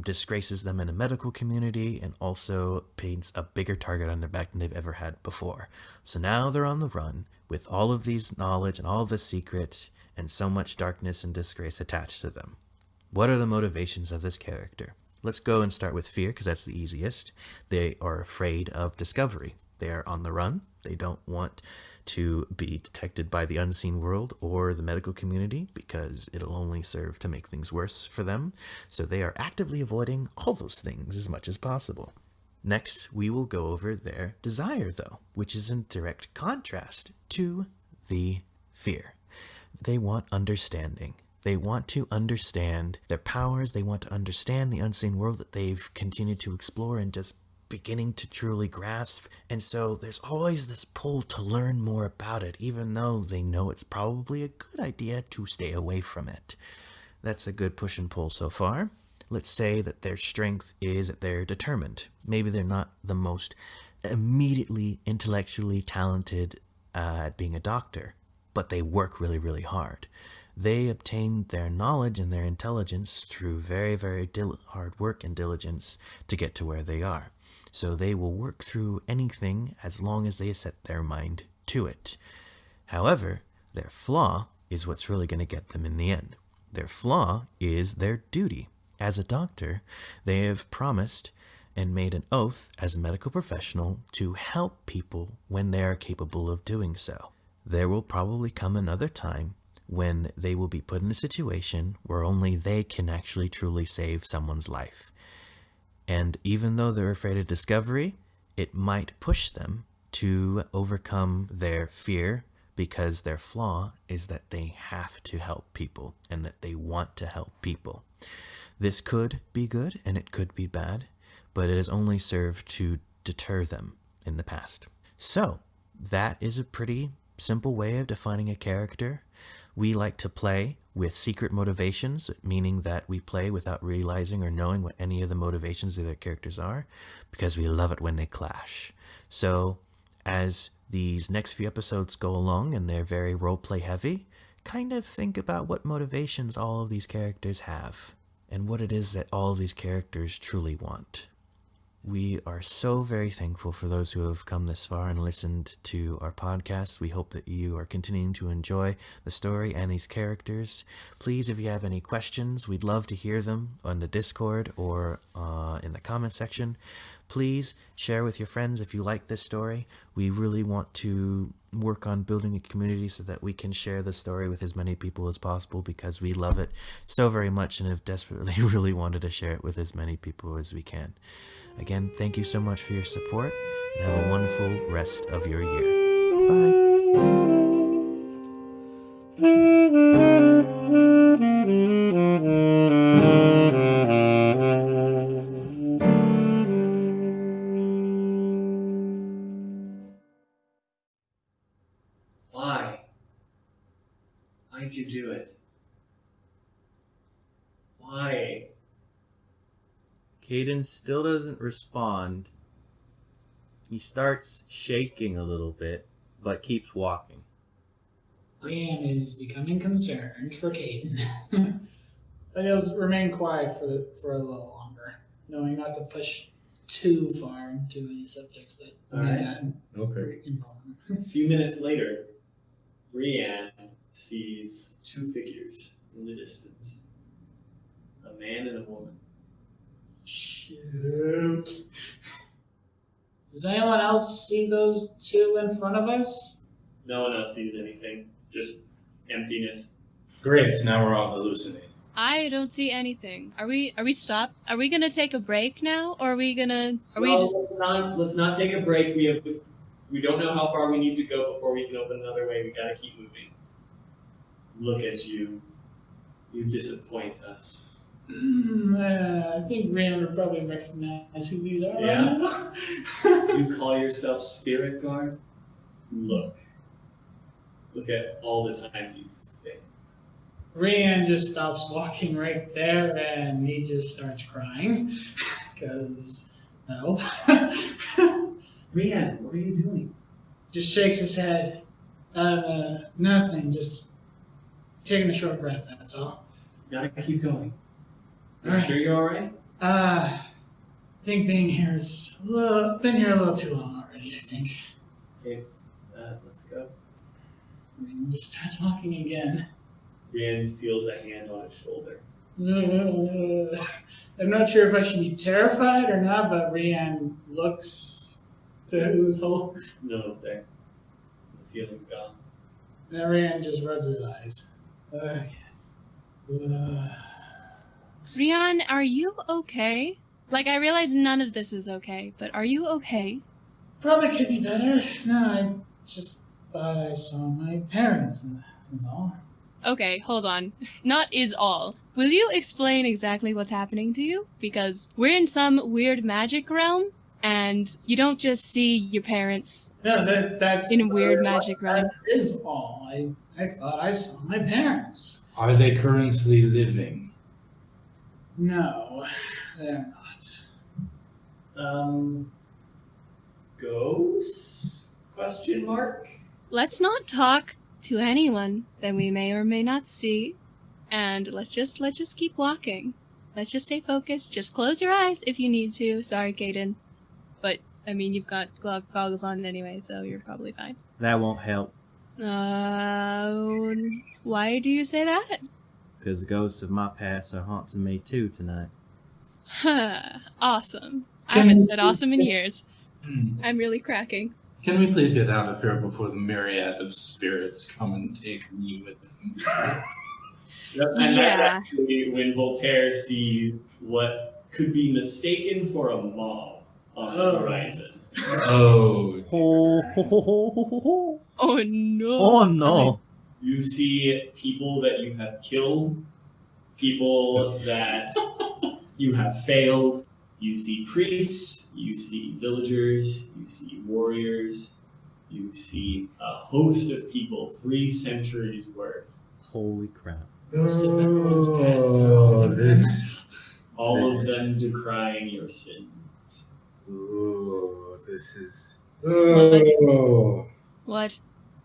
disgraces them in a medical community and also paints a bigger target on their back than they've ever had before. So now they're on the run with all of these knowledge and all of this secret and so much darkness and disgrace attached to them. What are the motivations of this character? Let's go and start with fear, because that's the easiest. They are afraid of discovery. They are on the run. They don't want to be detected by the unseen world or the medical community because it'll only serve to make things worse for them. So they are actively avoiding all those things as much as possible. Next, we will go over their desire, though, which is in direct contrast to the fear. They want understanding. They want to understand their powers. They want to understand the unseen world that they've continued to explore and just beginning to truly grasp. And so there's always this pull to learn more about it, even though they know it's probably a good idea to stay away from it. That's a good push and pull so far. Let's say that their strength is that they're determined. Maybe they're not the most immediately intellectually talented at being a doctor, but they work really, really hard. They obtain their knowledge and their intelligence through very, very hard work and diligence to get to where they are. So they will work through anything as long as they set their mind to it. However, their flaw is what's really going to get them in the end. Their flaw is their duty. As a doctor, they have promised and made an oath as a medical professional to help people when they are capable of doing so. There will probably come another time when they will be put in a situation where only they can actually truly save someone's life. And even though they're afraid of discovery, it might push them to overcome their fear because their flaw is that they have to help people and that they want to help people. This could be good and it could be bad, but it has only served to deter them in the past. So that is a pretty simple way of defining a character. We like to play with secret motivations, meaning that we play without realizing or knowing what any of the motivations of their characters are, because we love it when they clash. So, as these next few episodes go along and they're very roleplay heavy, kind of think about what motivations all of these characters have and what it is that all of these characters truly want. We are so very thankful for those who have come this far and listened to our podcast. We hope that you are continuing to enjoy the story and these characters. Please, if you have any questions, we'd love to hear them on the Discord or in the comment section. Please share with your friends if you like this story. We really want to work on building a community so that we can share the story with as many people as possible, because we love it so very much and have desperately really wanted to share it with as many people as we can. Again, thank you so much for your support, and have a wonderful rest of your year. Why? Why'd you do it? Why? Cayden still doesn't respond. He starts shaking a little bit, but keeps walking. Rian is becoming concerned for Cayden. But he'll remain quiet for a little longer, knowing not to push too far into any subjects that may not involve him. A few minutes later, Rian sees two figures in the distance. A man and a woman. Shoot. Does anyone else see those two in front of us? No one else sees anything. Just emptiness. Great, now we're all hallucinating. I don't see anything. Are we stopped? Are we gonna take a break now? Or are we gonna let's not take a break. We don't know how far we need to go before we can open another way. We gotta keep moving. Look at you. You disappoint us. I think Rian would probably recognize who these are. Yeah? Right now. You call yourself Spirit Guard? Look at all the time you failed. Rian just stops walking right there and he just starts crying. Because, no. Rian, what are you doing? Just shakes his head. Nothing, just taking a short breath, that's all. Gotta keep going. You Alright. sure you're alright? I think being here is been here a little too long already, I think. Okay, let's go. Rian just starts walking again. Rian feels a hand on his shoulder. I'm not sure if I should be terrified or not, but Rian looks to who's whole. No one's there. The feeling's gone. And Rian just rubs his eyes. Okay. Rian, are you okay? Like, I realize none of this is okay, but are you okay? Probably could be better. No, I just thought I saw my parents, is all. Okay, hold on. Not is all. Will you explain exactly what's happening to you? Because we're in some weird magic realm, and you don't just see your parents No, that's in a weird magic realm. That is all. I thought I saw my parents. Are they currently living? No, they're not. Ghosts? Question mark? Let's not talk to anyone that we may or may not see, and let's just keep walking. Let's just stay focused. Just close your eyes if you need to. Sorry, Cayden. But, I mean, you've got goggles on anyway, so you're probably fine. That won't help, Why do you say that? because the ghosts of my past are haunting me too tonight. Awesome. I haven't said awesome in years. I'm really cracking. Can we please get out of here before the myriad of spirits come and take me with them? And Yeah. that's actually when Voltaire sees what could be mistaken for a mob on the horizon. Oh. Oh no. Oh no. You see people that you have killed, people that you have failed. You see priests, you see villagers, you see warriors, you see a host of people, 3 centuries worth Holy crap. Ghosts of everyone's past are haunting them. All of them decrying your sins. Ooh, this is. What?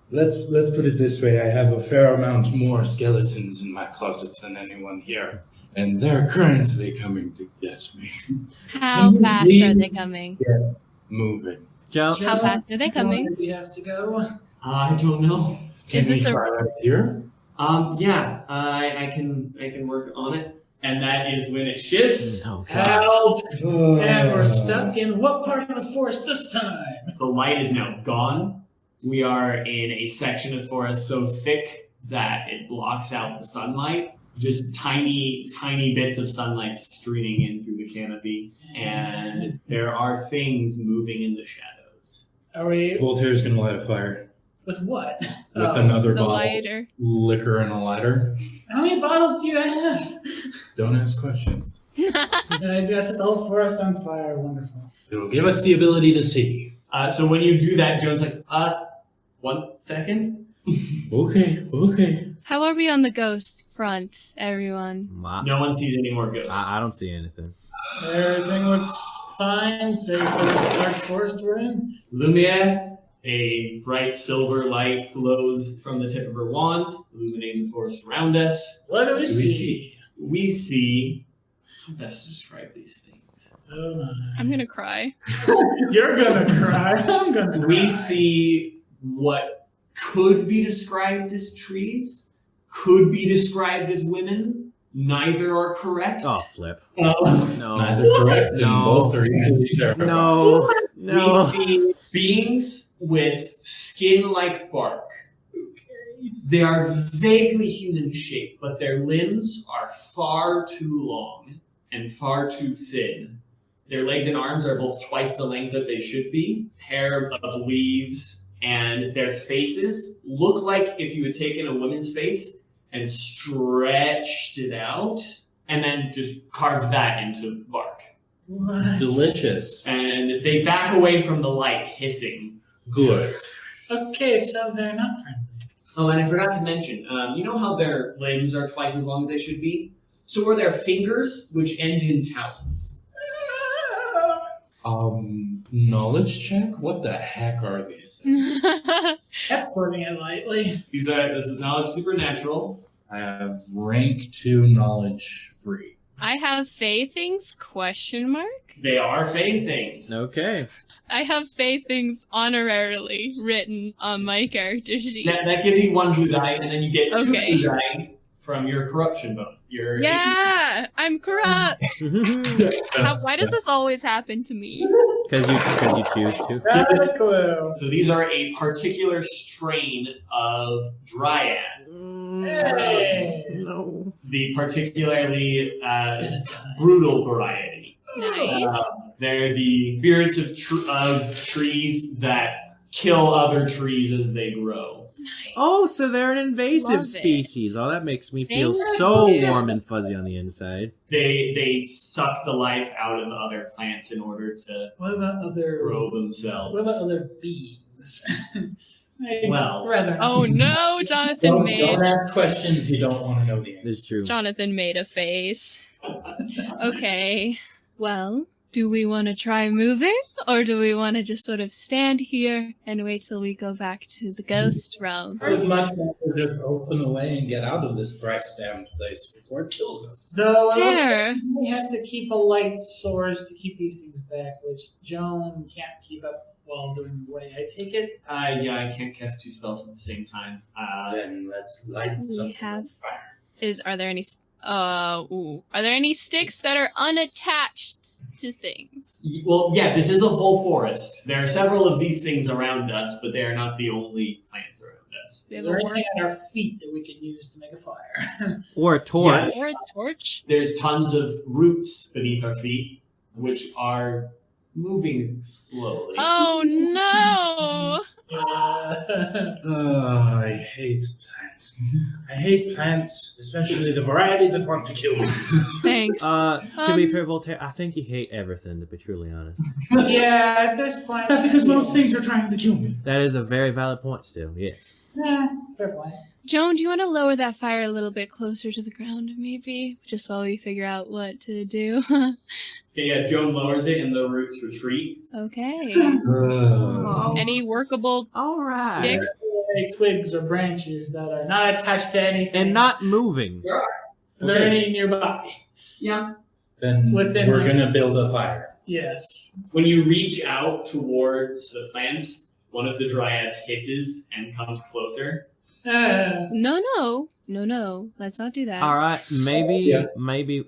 Let's put it this way. I have a fair amount more skeletons in my closet than anyone here, and they're currently coming to get me. How fast are they coming? Get moving. Joan, How fast are they coming? Where do we have to go? I don't know. Can Is we this a- try right here? Yeah, I can work on it. And that is when it shifts. oh, gosh. Help! And we're stuck in what part of the forest this time? The light is now gone. We are in a section of forest so thick that it blocks out the sunlight. Just tiny, tiny bits of sunlight streaming in through the canopy. And there are things moving in the shadows. Are we Voltaire's gonna light a fire with what? with another The bottle, lighter. liquor, and a lighter. How many bottles do you have? Don't ask questions. He's gonna set the whole forest on fire. Wonderful. It'll give us the ability to see. So when you do that, Joan's like, 1 second. Okay. How are we on the ghost front, everyone? No one sees any more ghosts. I don't see anything. Everything looks fine, save for this dark forest we're in. Lumiere, a bright silver light glows from the tip of her wand, illuminating the forest around us. What do we We see? We see, how best to describe these things. Oh my. I'm gonna cry. You're gonna cry. I'm gonna cry. We see what could be described as trees, could be described as women. Neither are correct. Oh, flip. No. Neither correct, and No. both are equally terrifying. No. We No. see beings with skin like bark. They are vaguely human shaped, but their limbs are far too long and far too thin. Their legs and arms are both twice the length that they should be, hair of leaves, and their faces look like if you had taken a woman's face and stretched it out and then just carved that into bark. What? Delicious. And they back away from the light, hissing. Good. Okay, so they're not friendly. Oh, and I forgot to mention, you know how their limbs are twice as long as they should be? So are their fingers, which end in talons. Knowledge check? What the heck are these things? That's putting it lightly. This is knowledge supernatural. I have rank 2 knowledge free. I have Fey things, question mark? They are fey things. Okay. I have Fey things honorarily written on my character sheet. That gives you 1 blue die, and then you get 2 Okay. blue die from your corruption bonus. Your Yeah, I'm corrupt. Why does this always happen to me? Because you choose to. Not a clue. So these are a particular strain of dryad. Hey. No. The particularly brutal variety. Nice. They're the spirits of trees that kill other trees as they grow. Nice. Oh, so they're an invasive Love it. species. Oh, that makes me feel Thank so you. warm and fuzzy on the inside. They suck the life out of other plants in order to What about other? grow themselves. What about other beings? Well- rather. Oh no, Jonathan Don't ask questions you don't want to know the answer. It's true. Jonathan made a face. Okay. Well, do we want to try moving? Or do we want to just sort of stand here and wait till we go back to the ghost realm? I would much rather just open away and get out of this thrice damned place before it kills us. Though Fair. we have to keep a light source to keep these things back, which Joan can't keep up while doing the way. I take it. Yeah, I can't cast 2 spells at the same time. Then let's light We something have- on fire. Are there any sticks that are unattached to things? Well, yeah, this is a whole forest. There are several of these things around us, but they are not the only plants around us. We Is have there a work anything on our feet that we can use to make a fire? Or a torch. Yes. or a torch? There's tons of roots beneath our feet, which are moving slowly. Oh no! I hate plants. I hate plants, especially the variety that want to kill me. Thanks. To be fair, Voltaire, I think you hate everything, to be truly honest. Yeah, at this point. That's because most things are trying to kill me. That is a very valid point still, yes. Yeah, fair point. Joan, do you want to lower that fire a little bit closer to the ground, maybe? Just while we figure out what to do. Okay, yeah, Joan lowers it and the roots retreat. Okay. Oh. Any workable All right. sticks? Any twigs or branches that are not attached to anything. And not moving. Are there any nearby? Yeah. Then Within we're the- gonna build a fire. Yes. When you reach out towards the plants, one of the dryads hisses and comes closer. No. Let's not do that. All right, maybe Yeah.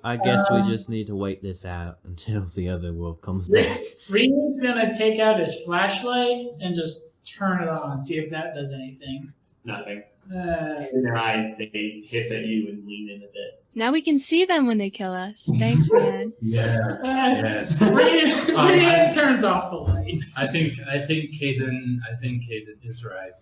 I guess we just need to wait this out until the other wolf comes back. Rian's gonna take out his flashlight and just turn it on, see if that does anything. Nothing. In their eyes, they hiss at you and lean in a bit. Now we can see them when they kill us. Thanks, man. Yes. Rian turns off the light. I think Cayden is right.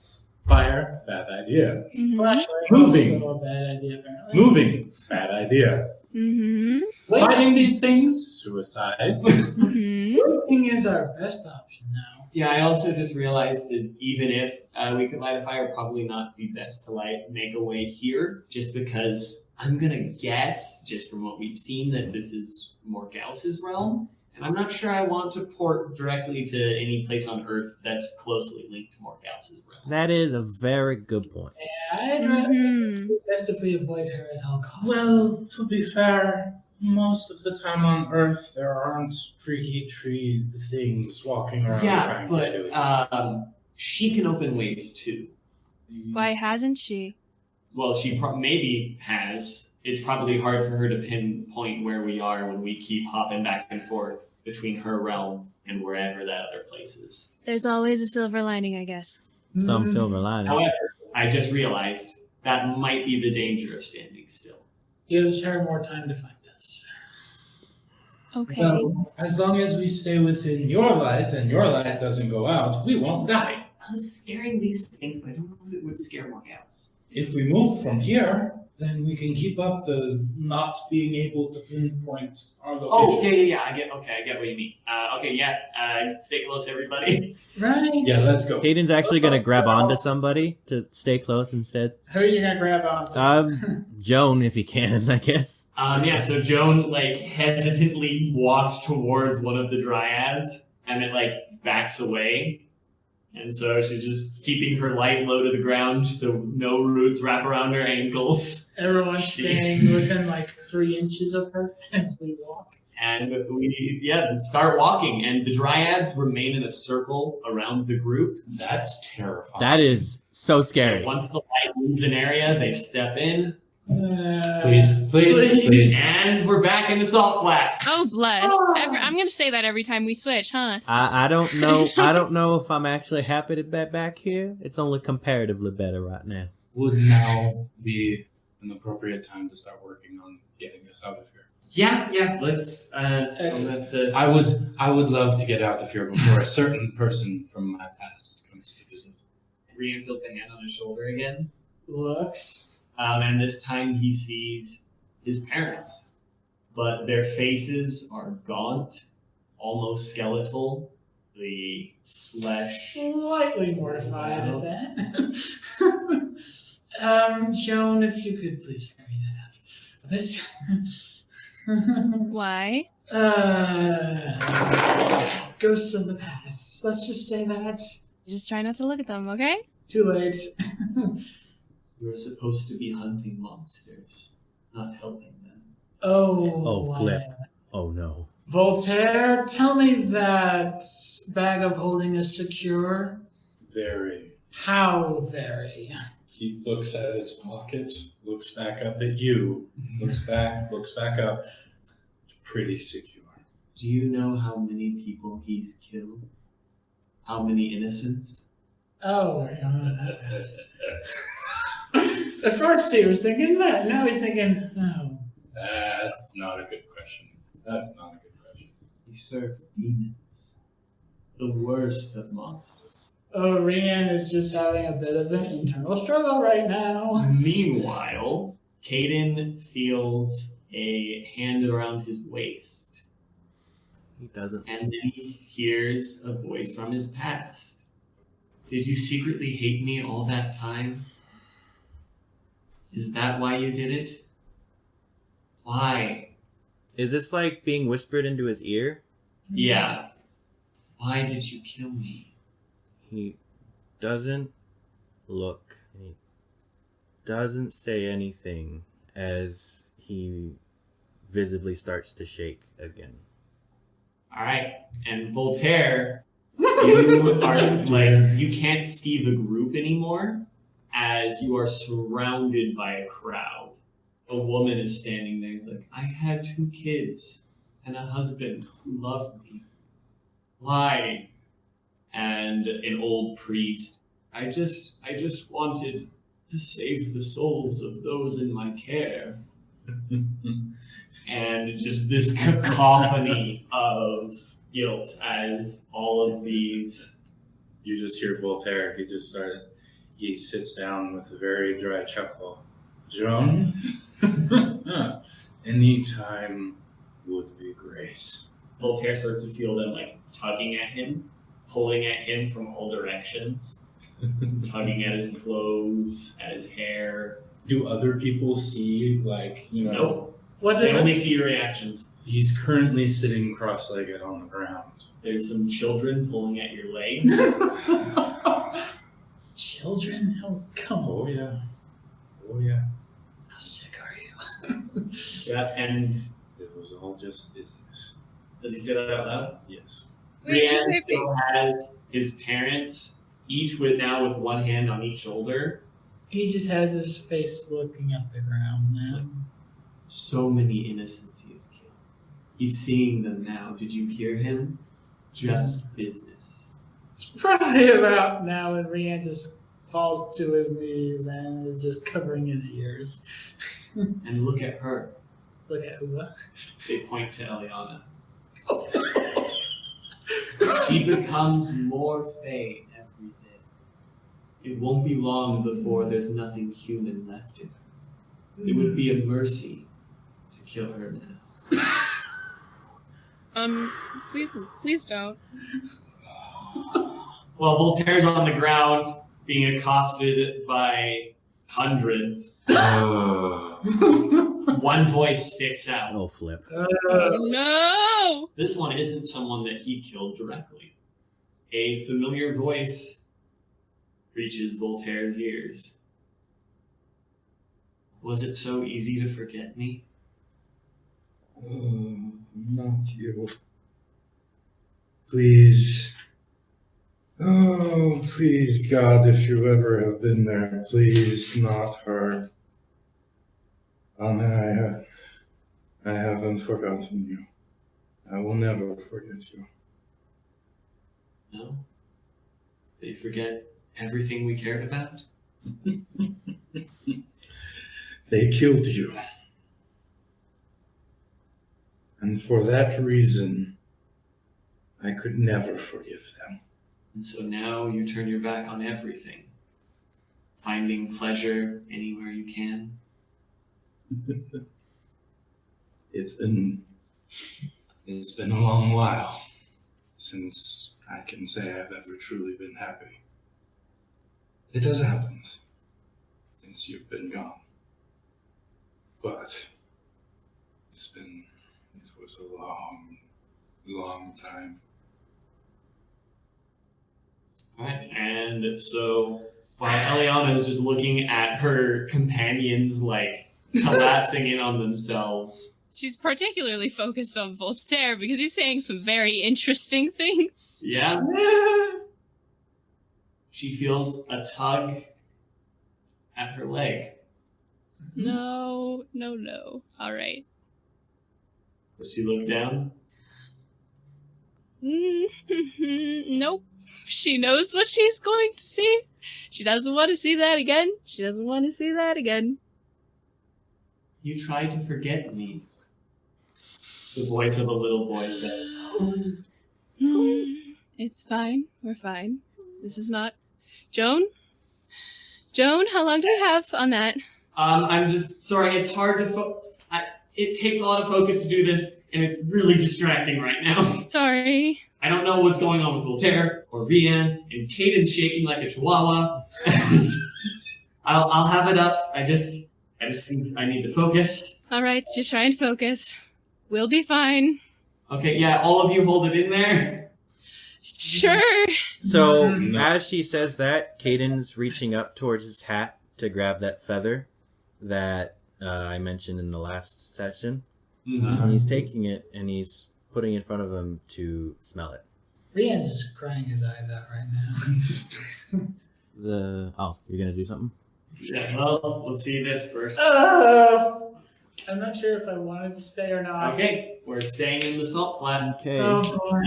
Fire, bad idea. Mm-hmm. Flashlight Moving. also a bad idea, apparently. Moving, bad idea. Mm-hmm. Fighting these things, suicide. Mm-hmm. Waiting is our best option now. Yeah, I also just realized that even if we could light a fire, probably not be best to make a way here, just because I'm gonna guess, just from what we've seen, that this is Morgauss's realm, and I'm not sure I want to port directly to any place on Earth that's closely linked to Morgauss's realm. That is a very good point. I'd rather Mm-hmm. it's best if we avoid her at all costs. Well, to be fair, most of the time on Earth there aren't freaky tree things walking around Yeah, trying to kill you. but she can open ways too. Why hasn't she? Well, she maybe has. It's probably hard for her to pinpoint where we are when we keep hopping back and forth between her realm and wherever that other place is. There's always a silver lining, I guess. Some silver lining. However, I just realized that might be the danger of standing still. Gives her more time to find us. Okay. Well, as long as we stay within your light and your light doesn't go out, we won't die. I was scaring these things, but I don't know if it would scare Morgauss. If we move from here, then we can keep up the not being able to pinpoint our location. Oh, yeah. I get what you mean. Stay close, everybody. Right? Yeah, let's go. Hayden's actually going to grab onto somebody to stay close instead. Who are you gonna grab onto? Joan, if he can, I guess. So Joan, hesitantly walks towards one of the dryads, and it, backs away. And so she's just keeping her light low to the ground so no roots wrap around her ankles. Everyone's staying within 3 inches of her as we walk. And we start walking, and the dryads remain in a circle around the group. That's terrifying. That is so And scary. once the light leaves an area, they step in, Please. and we're back in the salt flats. Oh, bless. I'm going to say that every time we switch, huh? I don't know. I don't know if I'm actually happy to be back here. It's only comparatively better right now. Would now be an appropriate time to start working on getting us out of here. Yeah. Let's. I'll have to. I would love to get out of here before a certain person from my past comes to visit. Rian feels the hand on his shoulder again. Looks. And this time he sees his parents, but their faces are gaunt, almost skeletal. The flesh. Slightly mortified at that. Joan, if you could please hurry that up a bit. Why? Ghosts of the past. Let's just say that. Just try not to look at them, okay? Too late. You were supposed to be hunting monsters, not helping them. Oh, flip. Oh no. Voltaire, tell me that bag of holding is secure. Very. How very? He looks at his pocket, looks back up at you, looks back up. Pretty secure. Do you know how many people he's killed? How many innocents? Oh, at first he was thinking that. Now he's thinking, oh. That's not a good question. He serves demons. The worst of monsters. Oh, Rian is just having a bit of an internal struggle right now. Meanwhile, Cayden feels a hand around his waist. He doesn't. And then he hears a voice from his past. Did you secretly hate me all that time? Is that why you did it? Why? Is this like being whispered into his ear? Yeah. Why did you kill me? He doesn't look. He doesn't say anything as he visibly starts to shake again. All right. And Voltaire, you are like, you can't see the group anymore as you are surrounded by a crowd. A woman is standing there like, I had 2 kids and a husband who loved me. Why? And an old priest, I just wanted to save the souls of those in my care. And just this cacophony of guilt as all of these. You just hear Voltaire. He sits down with a very dry chuckle. Joan? Any time would be great. Voltaire starts to feel them like tugging at him, pulling at him from all directions, tugging at his clothes, at his hair. Do other people see, like, you know? Nope. What They does only it? see your reactions. He's currently sitting cross-legged on the ground. There's some children pulling at your legs. Children? Oh, come on. Oh, yeah. Oh, yeah. How sick are you? Yeah, and It was all just business. does he say that out loud? Yes. Rian still has his parents, each with one hand on each shoulder. He just has his face looking at the ground It's now. like, so many innocents he has killed. He's seeing them now. Did you hear him? Just business. It's probably about now when Rian just falls to his knees and is just covering his ears. And look at her. Look at who? They point to Elianna. She becomes more Fae every day. It won't be long before there's nothing human left in her. It would be a mercy to kill her now. Please don't. While Voltaire's on the ground being accosted by hundreds, one voice sticks out. Oh, flip. No! This one isn't someone that he killed directly. A familiar voice reaches Voltaire's ears. Was it so easy to forget me? Oh, not you. Please. Oh, please, God, if you ever have been there, please, not her. I haven't forgotten you. I will never forget you. No? Did you forget everything we cared about? They killed you. And for that reason, I could never forgive them. And so now you turn your back on everything, finding pleasure anywhere you can. It's been a long while since I can say I've ever truly been happy. It has happened since you've been gone. But it was a long, long time. Alright, and so while Elianna is just looking at her companions like collapsing in on themselves. She's particularly focused on Voltaire because he's saying some very interesting things. Yeah. She feels a tug at her leg. No. All right. Does she look down? Nope. She knows what she's going to see. She doesn't want to see that again. You tried to forget me. The voice of a little boy said. It's fine. We're fine. This is not... Joan? Joan, how long do we have on that? I'm just sorry. It's hard to it takes a lot of focus to do this, and it's really distracting right now. Sorry. I don't know what's going on with Voltaire or Rian, and Cayden's shaking like a chihuahua. I'll have it up. I need to focus. All right, just try and focus. We'll be fine. Okay, yeah, all of you hold it in there. Sure. So as she says that, Cayden's reaching up towards his hat to grab that feather that I mentioned in the last session. And he's taking it and he's putting it in front of him to smell it. Rian's just crying his eyes out right now. You're gonna do something? Yeah, well, let's see this first. I'm not sure if I wanted to stay or not. Okay, we're staying in the salt flat. Okay. Oh boy.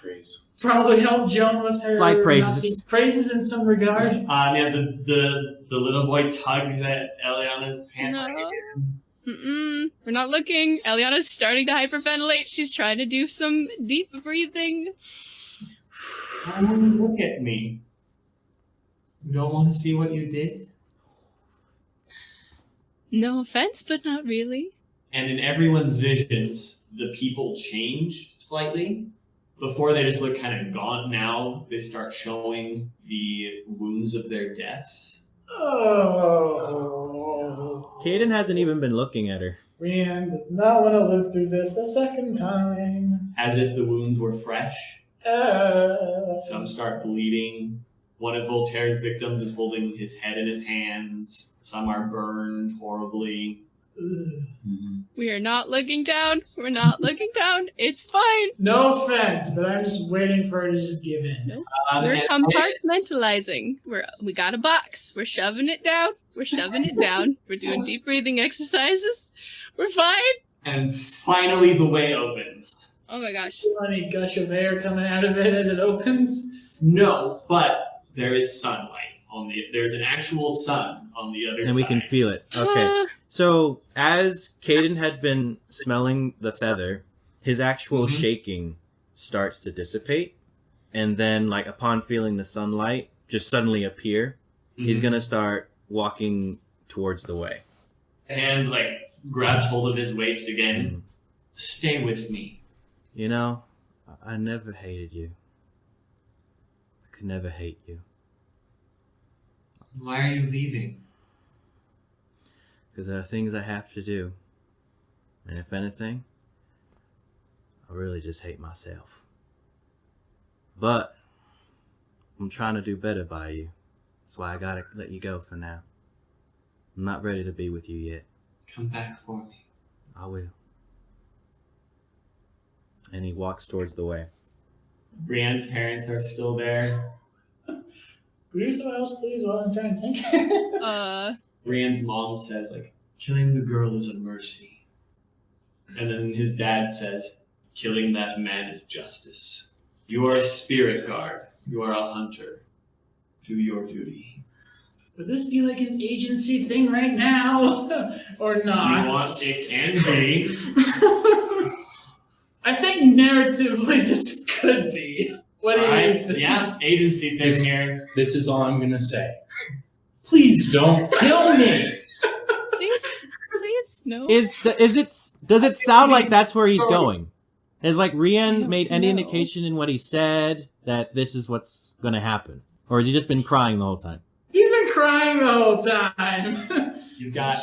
Praise. Probably help Joan with her Slight praises. praises in some regard. Yeah, the little boy tugs at Elianna's pants. No. We're not looking. Elianna's starting to hyperventilate. She's trying to do some deep breathing. Look at me. You don't want to see what you did? No offense, but not really. And in everyone's visions, the people change slightly. Before they just look kind of gaunt, now they start showing the wounds of their deaths. Oh. Cayden hasn't even been looking at her. Rian does not want to live through this a second time. As if the wounds were fresh. Some start bleeding. One of Voltaire's victims is holding his head in his hands. Some are burned horribly. We are not looking down. We're not looking down. It's fine. No offense, but I'm just waiting for her to just give in. Nope. We're compartmentalizing. We got a box. We're shoving it down. We're shoving it down. We're doing deep breathing exercises. We're fine. And finally the way opens. Oh my gosh. Any gush of air coming out of it as it opens? No, but there is sunlight. There's an actual sun on the other side. And we can feel it. Okay. So as Cayden had been smelling the feather, his actual shaking starts to dissipate. And then, like, upon feeling the sunlight just suddenly appear, he's going to start walking towards the way. And, like, grabs hold of his waist again. Stay with me. You know, I never hated you. I could never hate you. Why are you leaving? Because there are things I have to do. And if anything, I really just hate myself. But I'm trying to do better by you. That's why I gotta let you go for now. I'm not ready to be with you yet. Come back for me. I will. And he walks towards the way. Rian's parents are still there. Could you do someone else, please, while I'm trying to think? Rian's mom says, like, killing the girl is a mercy. And then his dad says, killing that man is justice. You are a spirit guard. You are a hunter. Do your duty. Would this be like an agency thing right now? Or not? It can be. I think narratively this could be. What do you think? Yeah, agency thing here. This is all I'm going to say. Please don't kill me. Please, no. Does it sound like that's where he's going? Has, like, Rian made any indication in what he said that this is what's going to happen? Or has he just been crying the whole time? He's been crying the whole time.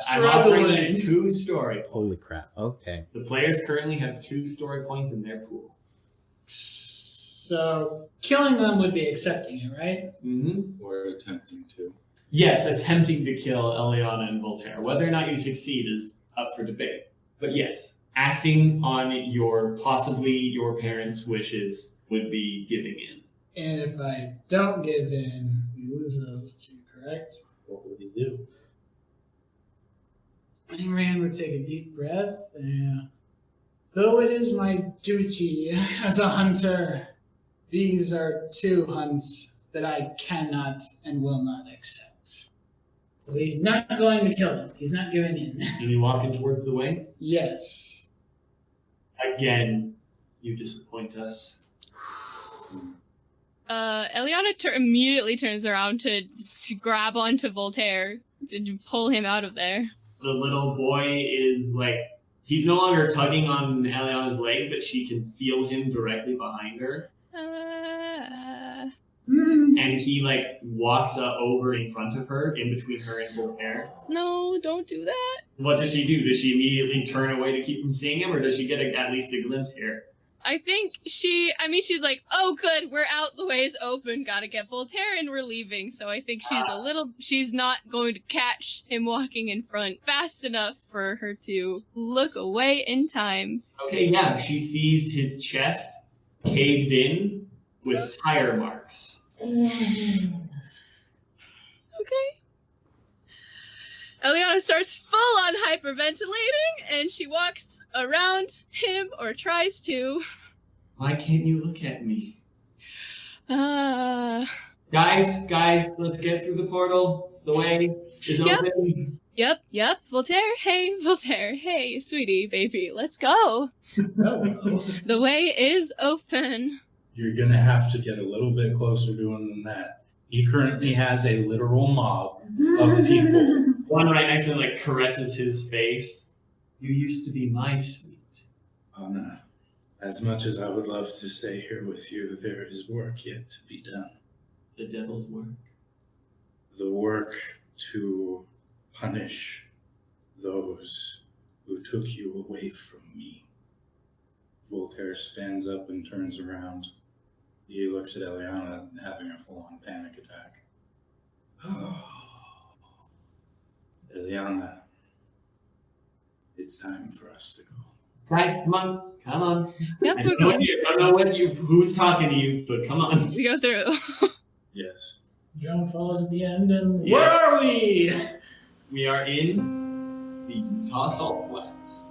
I'm offering you 2 story points. Holy crap. Okay. The players currently have 2 story points in their pool. So, killing them would be accepting it, right? Mm-hmm. Or attempting to. Yes, attempting to kill Elianna and Voltaire. Whether or not you succeed is up for debate. But yes, acting on possibly your parents' wishes would be giving in. And if I don't give in, we lose those 2, correct? What would he do? I think Rand would take a deep breath. And, though it is my duty as a hunter, these are 2 hunts that I cannot and will not accept. So he's not going to kill him. He's not giving in. And you walking towards the way? Yes. Again, you disappoint us. Elianna immediately turns around to grab onto Voltaire to pull him out of there. The little boy is like, he's no longer tugging on Elianna's leg, but she can feel him directly behind her. and he like walks over in front of her, in between her and Voltaire. No, don't do that. What does she do? Does she immediately turn away to keep from seeing him, or does she get at least a glimpse here? I think she's like, oh good, we're out, the way's open, gotta get Voltaire and we're leaving. So I think she's not going to catch him walking in front fast enough for her to look away in time. Okay, yeah, she sees his chest caved in with tire marks. Okay. Elianna starts full on hyperventilating, and she walks around him, or tries to. Why can't you look at me? Guys, let's get through the portal. The way is open. Yep. Voltaire, hey, sweetie, baby, let's go. The way is open. You're gonna have to get a little bit closer to him than that. He currently has a literal mob of people. One right next to him like caresses his face. You used to be my sweet. Anna, as much as I would love to stay here with you, there is work yet to be done. The devil's work. The work to punish those who took you away from me. Voltaire stands up and turns around. He looks at Elianna having a full-on panic attack. Elianna, it's time for us to go. Guys, come on. Yep, I we're don't going. know who's talking to you, but come on. We go through. Yes. Joan follows at the end, and Yeah. where are we? We are in the Utah Salt Flats.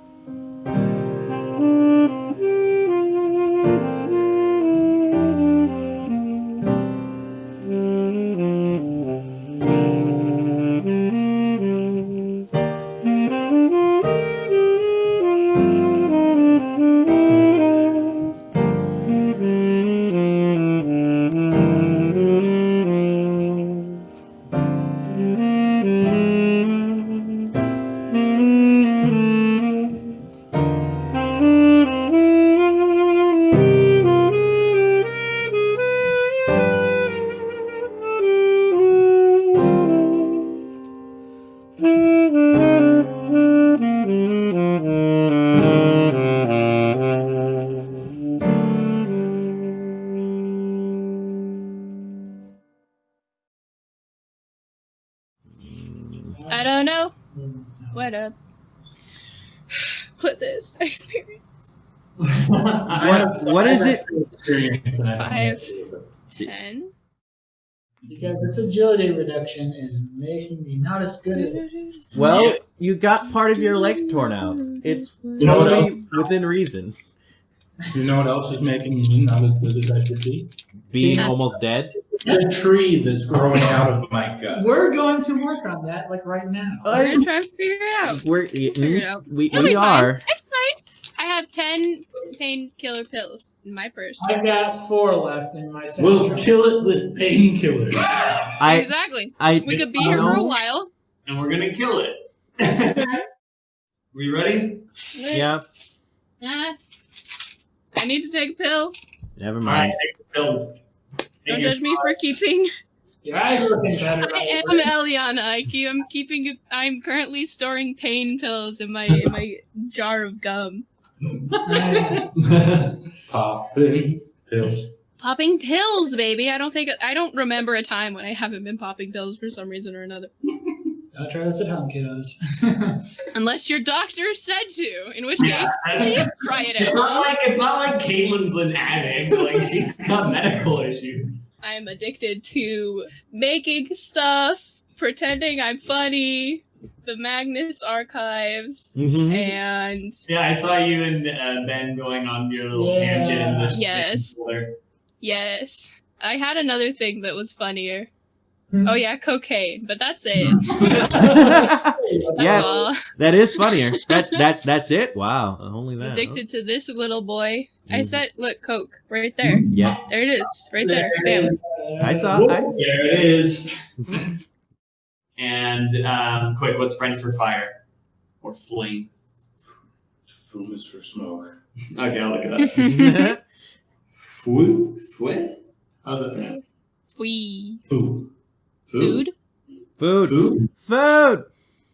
I don't know what to put this experience. What is it? 5, 10. Because this agility reduction is making me not as good as Well, you got part of your leg torn out. It's know what totally within reason. You know what else is making me not as good as I should be? Being almost dead. The tree that's growing out of my gut. We're going to work on that, like right now. We're gonna try to figure it out. Figure it out. We It'll be fine. are. It's fine. I have 10 painkiller pills in my purse. I've got 4 left in my second We'll trunk. kill it with painkillers. Exactly. We could be here for a while. And we're gonna kill it. We ready? Yeah. I need to take a pill. Never All right, mind. take the pills. Don't judge me for keeping. Your eyes are looking better. I am Elianna. I'm currently storing pain pills in my jar of gum. Popping pills. Popping pills, baby. I don't remember a time when I haven't been popping pills for some reason or another. Don't try this at home, kiddos. Unless your doctor said to, in which case, please try it at home. It's not like Caitlin's an addict. Like, she's got medical issues. I'm addicted to making stuff, pretending I'm funny, the Magnus archives, and... Yeah, I saw you and Ben going on your little tangent in the Yes. Yes. I had another thing that was funnier. Oh yeah, cocaine, but that's it. Yeah, all. that is funnier. That's it. Wow, only that. Addicted to this little boy. I said, look, Coke, right there. Yeah, There it is, right there. Bam. I saw. There it is. And quick, what's French for fire? Or flame? Fume is for smoke. Okay, I'll look it up. Fouet? How's that pronounced? Wee. Food. Food. Food. Food. Food.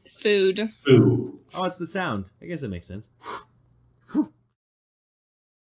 Food. Food. Oh, it's the sound. I guess that makes sense.